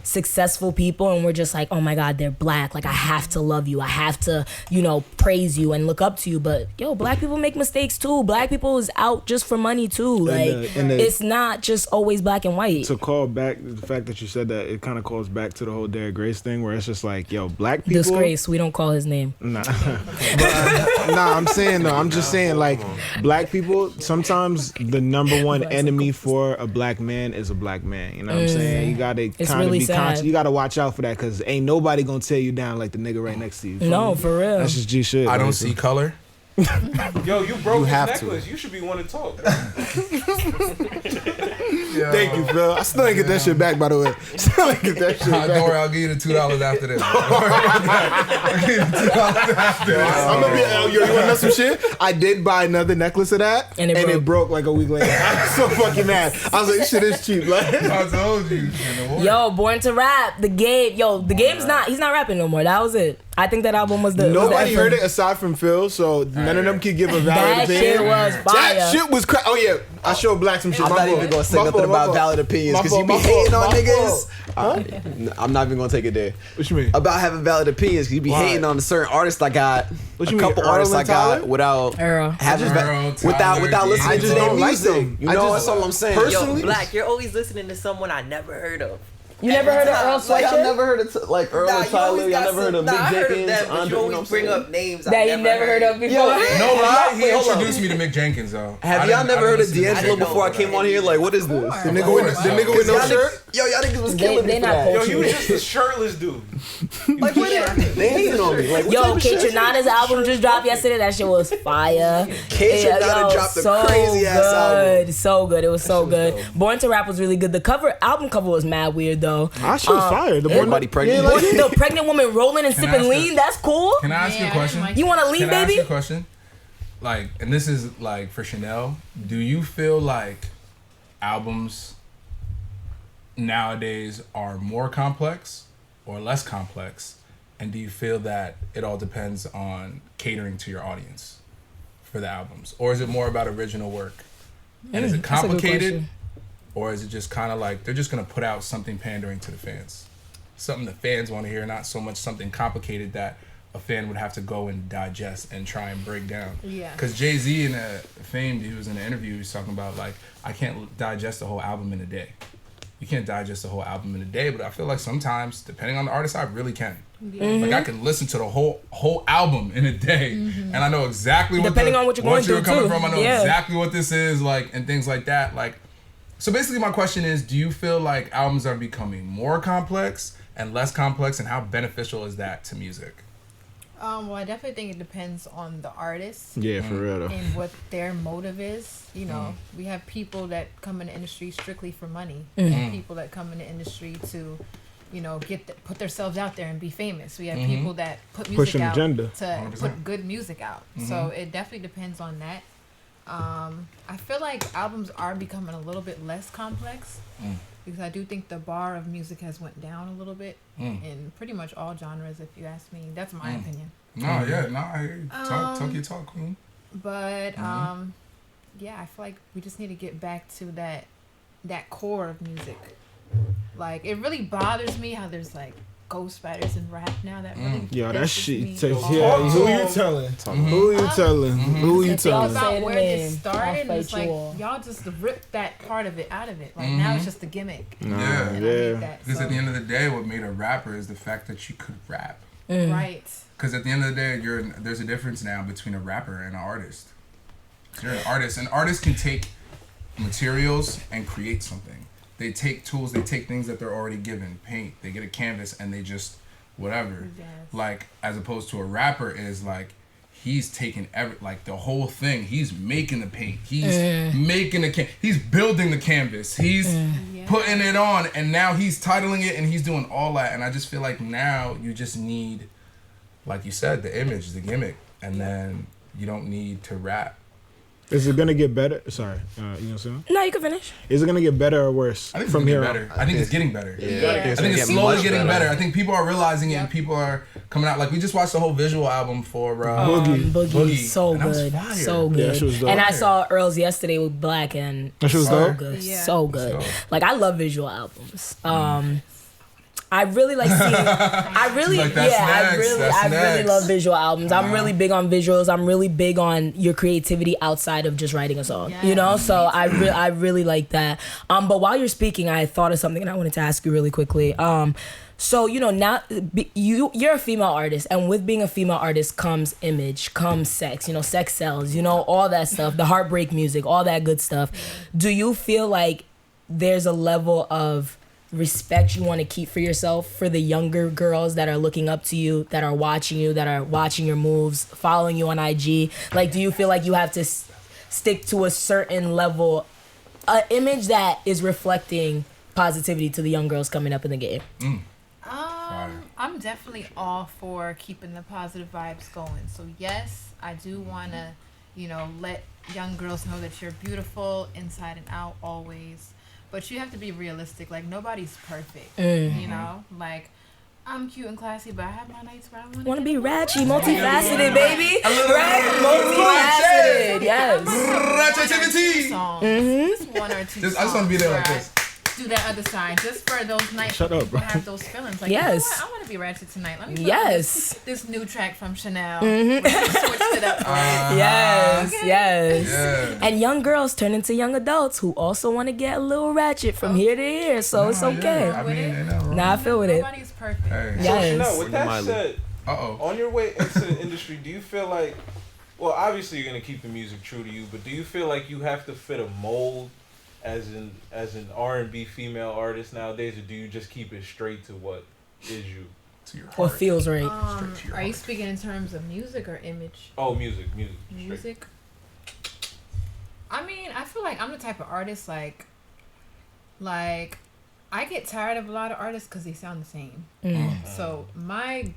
successful people and we're just like, oh my God, they're black. Like, I have to love you. I have to, you know, praise you and look up to you. But yo, black people make mistakes too. Black people is out just for money too. Like, it's not just always black and white. To call back the fact that you said that, it kind of calls back to the whole Derek Grace thing, where it's just like, yo, black people. Disgrace. We don't call his name. Nah. I'm saying though. I'm just saying, like, black people, sometimes the number one enemy for a black man is a black man. You know what I'm saying? You gotta kind of be conscious. You gotta watch out for that, because ain't nobody gonna tear you down like the nigga right next to you. No, for real. That's just G shit. I don't see color. Yo, you broke his necklace. You should be one to talk. Thank you, Phil. I still ain't get that shit back, by the way. Still ain't get that shit back. Don't worry, I'll give you the $2 after this. I'll give you the $2 after this. I'm gonna be, yo, you wanna know some shit? I did buy another necklace of that, and it broke like a week later. I was so fucking mad. I was like, this shit is cheap. Like, I told you. Yo, Born to Rap, the game. Yo, the game's not. He's not rapping no more. That was it. I think that album was the. Nobody heard it aside from Phil, so none of them could give a valid opinion. That shit was fire. That shit was oh yeah, I showed Black some shit. I'm not even gonna say nothing about valid opinions, because you be hating on niggas. I'm not even gonna take it there. What you mean? About having valid opinions, because you be hating on a certain artist I got. What you a couple mean, artists I got without having without listening to their music. You know, that's all I'm saying. Yo, Black, you're always listening to someone I never heard of. You never heard of Earl Sweatshirt? Y'all never heard of like Earl and Tyler. Y'all never heard of Big Jenkins. But you always bring up names that you never heard of before. No lie, he introduced me to Mick Jenkins though. Have y'all never heard of D'Angelo before I came on here? Like, what is this? The nigga with no shirt? Yo, y'all niggas was killing me for that. Yo, you was just a shirtless dude. Like, what? They hating on me. Like, yo, Kate Trinada's album just dropped yesterday. That shit was fire. Kate Trinada dropped a crazy ass album. So good. It was so good. Born to Rap was really good. The album cover was mad weird though. I shit was fire. Everybody pregnant. The pregnant woman rolling and sipping lean. That's cool. Can I ask you a question? You want to lean, baby? Can I ask you a question? Like, and this is like for Chanel. Do you feel like albums nowadays are more complex or less complex? And do you feel that it all depends on catering to your audience for the albums? Or is it more about original work? And is it complicated? Or is it just kind of like they're just going to put out something pandering to the fans? Something the fans want to hear, not so much something complicated that a fan would have to go and digest and try and break down. Yeah. Because Jay-Z in Famed, he was in an interview, he was talking about like, I can't digest the whole album in a day. You can't digest the whole album in a day, but I feel like sometimes, depending on the artist, I really can. Like I can listen to the whole album in a day, and I know exactly what on what you're going through coming too. from. I know exactly what this is like, and things like that. Like, so basically, my question is: do you feel like albums are becoming more complex and less complex, and how beneficial is that to music? Well, I definitely think it depends on the artist. Yeah, for real though. And what their motive is. You know, we have people that come in the industry strictly for money. We have people that come in the industry to, you know, put themselves out there and be famous. We have people that put music out agenda. to 100%. Put good music out. So it definitely depends on that. I feel like albums are becoming a little bit less complex because I do think the bar of music has went down a little bit in pretty much all genres, if you ask me. That's my opinion. I hear you. Talk your talk, queen. But yeah, I feel like we just need to get back to that core of music. Like, it really bothers me how there's like ghostwriters in rap now. That really that shit takes. Yeah, who you telling? Who you telling? Who you telling? It's about where it started, and it's like y'all just ripped that part of it out of it. Like now it's just a gimmick. Yeah. Because at the end of the day, what made a rapper is the fact that you could rap. Right. Because at the end of the day, there's a difference now between a rapper and an artist. You're an artist. An artist can take materials and create something. They take tools, they take things that they're already given, paint, they get a canvas and they just whatever. Yes. Like, as opposed to a rapper is like, he's taking the whole thing. He's making the paint. He's making he's building the canvas. He's putting it on, and now he's titling it and he's doing all that. And I just feel like now you just need, like you said, the image, the gimmick, and then you don't need to rap. Is it gonna get better? Sorry, you know what I'm saying? No, you can finish. Is it gonna get better or worse? I think from here better. I think it's getting better. Yeah. I think it's slowly getting better. I think people are realizing it and people are coming out. Like, we just watched the whole visual album for Boogie. So good. So good. Yeah, and I saw Earl's yesterday with Black, and so good. Yeah. So good. Like, I love visual albums. I really like seeing. I really love visual albums. I'm really big on visuals. I'm really big on your creativity outside of just writing a song. You know, so I really like that. But while you're speaking, I thought of something and I wanted to ask you really quickly. So, you know, now you're a female artist, and with being a female artist comes image, comes sex. You know, sex sells. You know, all that stuff, the heartbreak music, all that good stuff. Do you feel like there's a level of respect you want to keep for yourself for the younger girls that are looking up to you, that are watching you, that are watching your moves, following you on IG? Like, do you feel like you have to stick to a certain level, an image that is reflecting positivity to the young girls coming up in the game? I'm definitely all for keeping the positive vibes going. So yes, I do want to, you know, let young girls know that you're beautiful inside and out always. But you have to be realistic. Like, nobody's perfect. You know? Like, I'm cute and classy, but I have my nights where I want to be ratchet, multifaceted, baby. Multifaceted, yes. Ratchetivity. Just one or two songs. I just want to be there like this. Do that other side just for those nights. Shut up, bro. Have those feelings. Like, yes. You know what? I want to be ratchet tonight. Let me put this new track from Chanel. Switched it up. Yes. Yeah. And young girls turn into young adults who also want to get a little ratchet from here to here. So it's okay. I feel with it. Nobody's perfect. Hey. So Chanel, with that said, on your way into the industry, do you feel like, well, obviously you're gonna keep the music true to you, but do you feel like you have to fit a mold as an R&B female artist nowadays, or do you just keep it straight to what is you? To your heart. What feels right. Are you speaking in terms of music or image? Oh, music. Music. I mean, I feel like I'm the type of artist like I get tired of a lot of artists because they sound the same. So my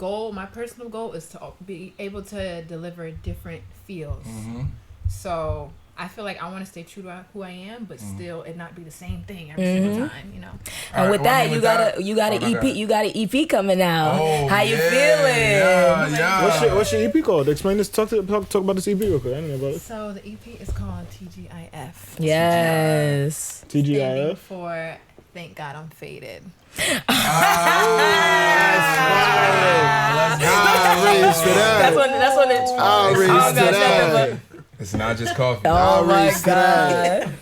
personal goal is to be able to deliver different feels. So I feel like I want to stay true to who I am, but still it not be the same thing every single time, you know. And with that, you got an EP coming out. How you feeling? Yeah. What's your EP called? Explain this. Talk about this EP real quick. I don't know about it. So the EP is called TGIF. Yes. TGIF for Thank God I'm Faded. That's when it's. It's not just coffee. Oh my God.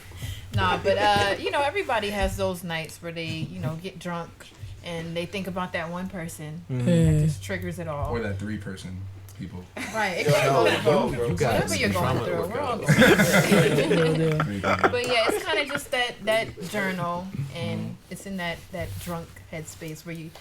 Nah, but you know, everybody has those nights where they, you know, get drunk and they think about that one person that just triggers it all. Or that 3 person. people. Right. It can go both. Whatever you're going through, we're all going through. But yeah, it's kind of just that journal, and it's in that drunk headspace where you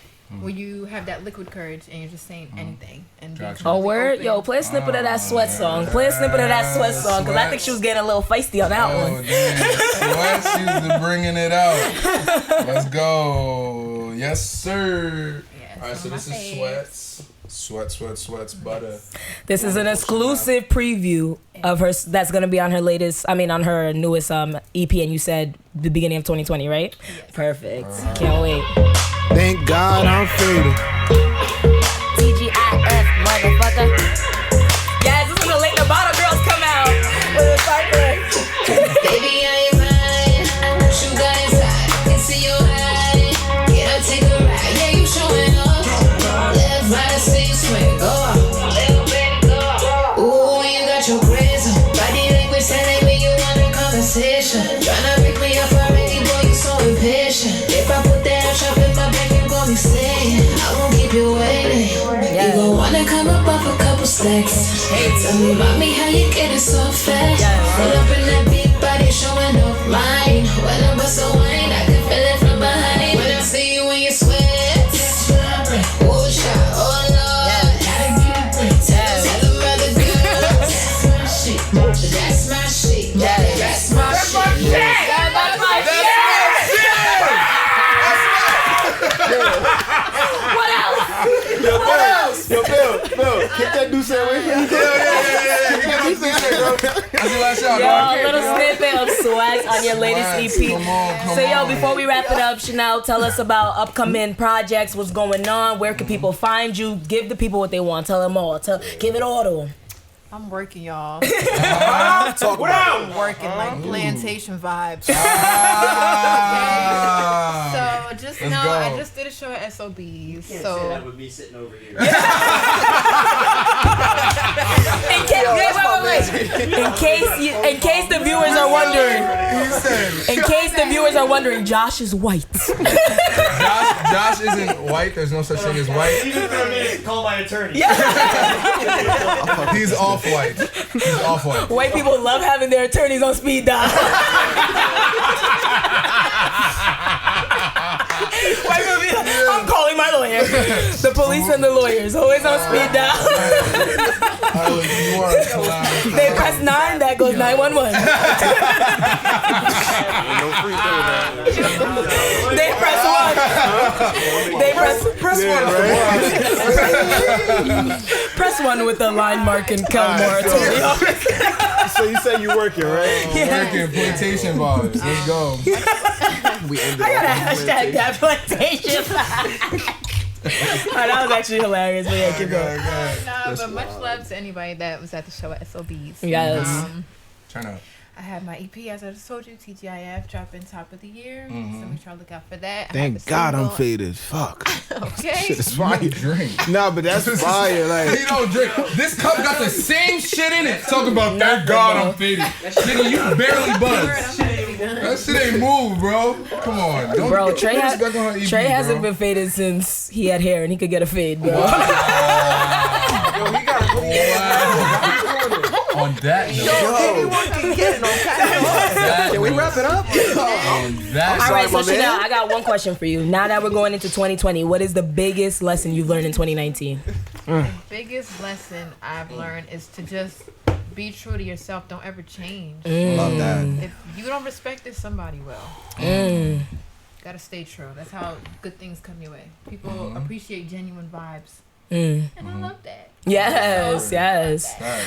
have that liquid courage and you're just saying anything. And oh, word? Open. Yo, play a snippet of that Sweat song. Play a snippet of that Sweat song, because I think she was getting a little feisty on that one. Damn. Sweat, she's bringing it out. Let's go. Yes, sir. Yes, all right, so this is Sweats, butter. This is an exclusive preview of her that's going to be on her on her newest EP, and you said the beginning of 2020, right? Yes. Perfect. Can't wait. Thank God I'm faded. TGIF, motherfucker. Yes, this is when the Late Nevada girls come out with a cypher. Baby, I ain't mine. What you got inside? Can see your eye. Get up, take a ride. Yeah, you showing up. Left, right, sing, swing. Go on. Ooh, you got your grace on. Body language telling me you want a conversation. Tryna pick me up already, boy, you so impatient. If I put that trap in my back, you gon' be staying. I won't keep you waiting. You gon' wanna come up off a couple stacks. Hey, tell me about me, how you get it so fast. Pull up in that big body, showing off mine. When I bust a wine, I can feel it from behind. When I see you in your sweat, oh child, oh Lord. Tell them other girls, that's my shit. That's my shit. That's my shit. What else? Yo, Bill, get that Duce away from me. Yeah. Yo, a little snippet of Swag on your latest EP. Come So, yo, on. before we wrap it up, Chanel, tell us about upcoming projects, what's going on, where can people find you? Give the people what they want. Tell them all. Give it all to them. I'm working, y'all. Talk about I'm working like plantation vibes. Ah. So just Let's know go. I just did a show at SOBs. Can't say So that with me sitting over here. In case the viewers are wondering, Josh is white. Josh isn't white. There's no such thing as white. Even for a minute, call my attorney. He's off-white. White people love having their attorneys on speed dial. White people be like, I'm calling my lawyer. The police and the lawyers always on speed dial. They press 9, that goes 911. They press 1. They press 1 with the line mark in Kelmore attorney office. So you say you working, right? Working plantation vibes. Let's go. We ended I gotta hashtag that plantation. That was actually hilarious, but yeah, keep going. no, but much love to anybody that was at the show at SOBs. Yes. Turn up. I have my EP, as I just told you, TGIF, dropping top of the year. So make sure to look out for that. Thank God I'm faded. Fuck. Okay. Shit is fire. Drink. Nah, but that's fire. Like, You don't drink. This cup got the same shit in it. Talk about thank God I'm faded. Nigga, you barely buzzed. That shit ain't moved, bro. Come on. Don't Bro, Trey disrespect on her EP, hasn't bro. been faded since he had hair and he could get a fade, bro. Yo, he got a On that note. Can we wrap it up? All right, so Chanel, I got one question for you. Now that we're going into 2020, what is the biggest lesson you've learned in 2019? The biggest lesson I've learned is to just be true to yourself. Don't ever change. Love that. If you don't respect it, somebody will. Gotta stay true. That's how good things come your way. People appreciate genuine vibes. And I love that. Yes.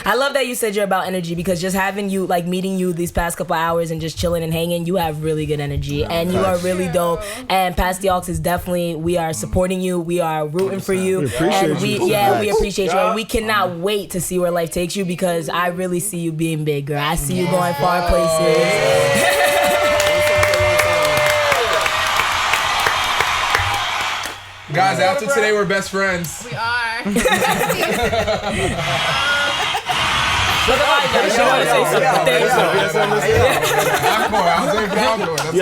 I love that you said you're about energy, because just having you, like meeting you these past couple hours and just chilling and hanging, you have really good energy and you are really dope. And PassTheAux is definitely, we are supporting you. We are rooting for you. We appreciate you. We appreciate you. And we cannot wait to see where life takes you, because I really see you being big, girl. I see you going far places. Guys, after today, we're best friends. We are. Look at I want to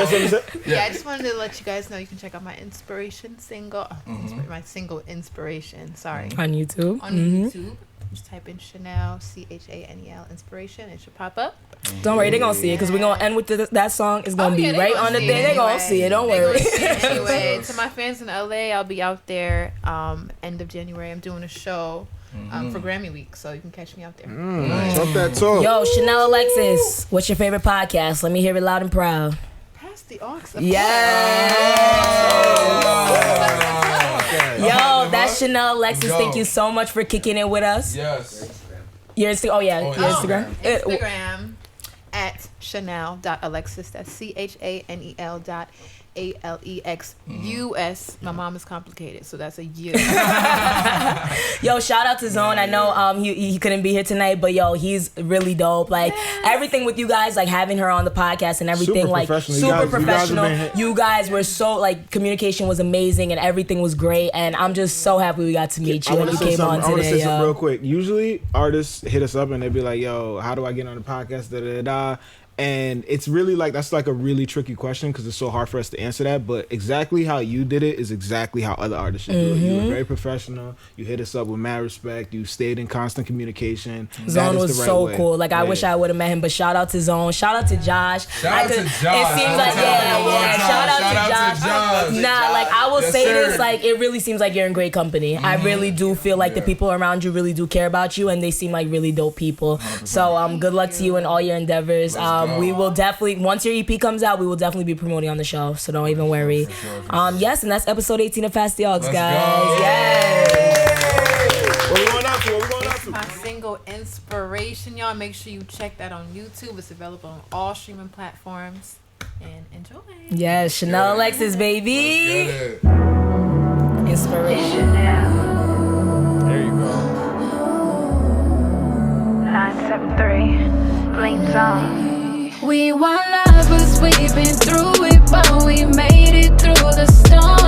say something. Yeah, I just wanted to let you guys know you can check out my inspiration single. My single Inspiration, sorry. On YouTube. On YouTube. Just type in Chanel, Chanel Inspiration. It should pop up. Don't worry, they're going to see it because we're going to end with that song. It's going to be right on the thing. They're going to see it. Don't worry. Anyway, to my fans in LA, I'll be out there end of January. I'm doing a show for Grammy Week, so you can catch me out there. Talk that talk. Yo, Chanel Alexus, what's your favorite podcast? Let me hear it loud and proud. Pass the Aux. Yo, that's Chanel Alexus. Thank you so much for kicking it with us. Yes. Your Instagram? Your Instagram? Instagram at Chanel.Alexus. That's CHANEL.ALEXUS. My mom is complicated, so that's a U. Yo, shout out to Zone. I know he couldn't be here tonight, but yo, he's really dope. Like everything with you guys, like having her on the podcast and everything, super professional. You guys were so communication was amazing and everything was great, and I'm just so happy we got to meet you and you came on today. I want to say something real quick. Usually artists hit us up and they be like, "Yo, how do I get on the podcast?" Da da da. And it's really that's a really tricky question because it's so hard for us to answer that. But exactly how you did it is exactly how other artists should do it. You were very professional. You hit us up with mad respect. You stayed in constant communication. Zone was so cool. I wish I would have met him. But shout out to Zone. Shout out to Josh. Shout out to Josh. It seems shout out to Josh. I will say this. It really seems like you're in great company. I really do feel like the people around you really do care about you, and they seem like really dope people. So good luck to you in all your endeavors. We will definitely, once your EP comes out, we will definitely be promoting on the show, so don't even worry. Yes, and that's episode 18 of Pass The Aux, guys. Yes. What we going out to? My single Inspiration, y'all. Make sure you check that on YouTube. It's available on all streaming platforms. And enjoy. Yes, Chanel Alexus, baby. Inspiration. There you go. 973 Bling Zone. We want lovers, we've been through it, but we made it through the storm.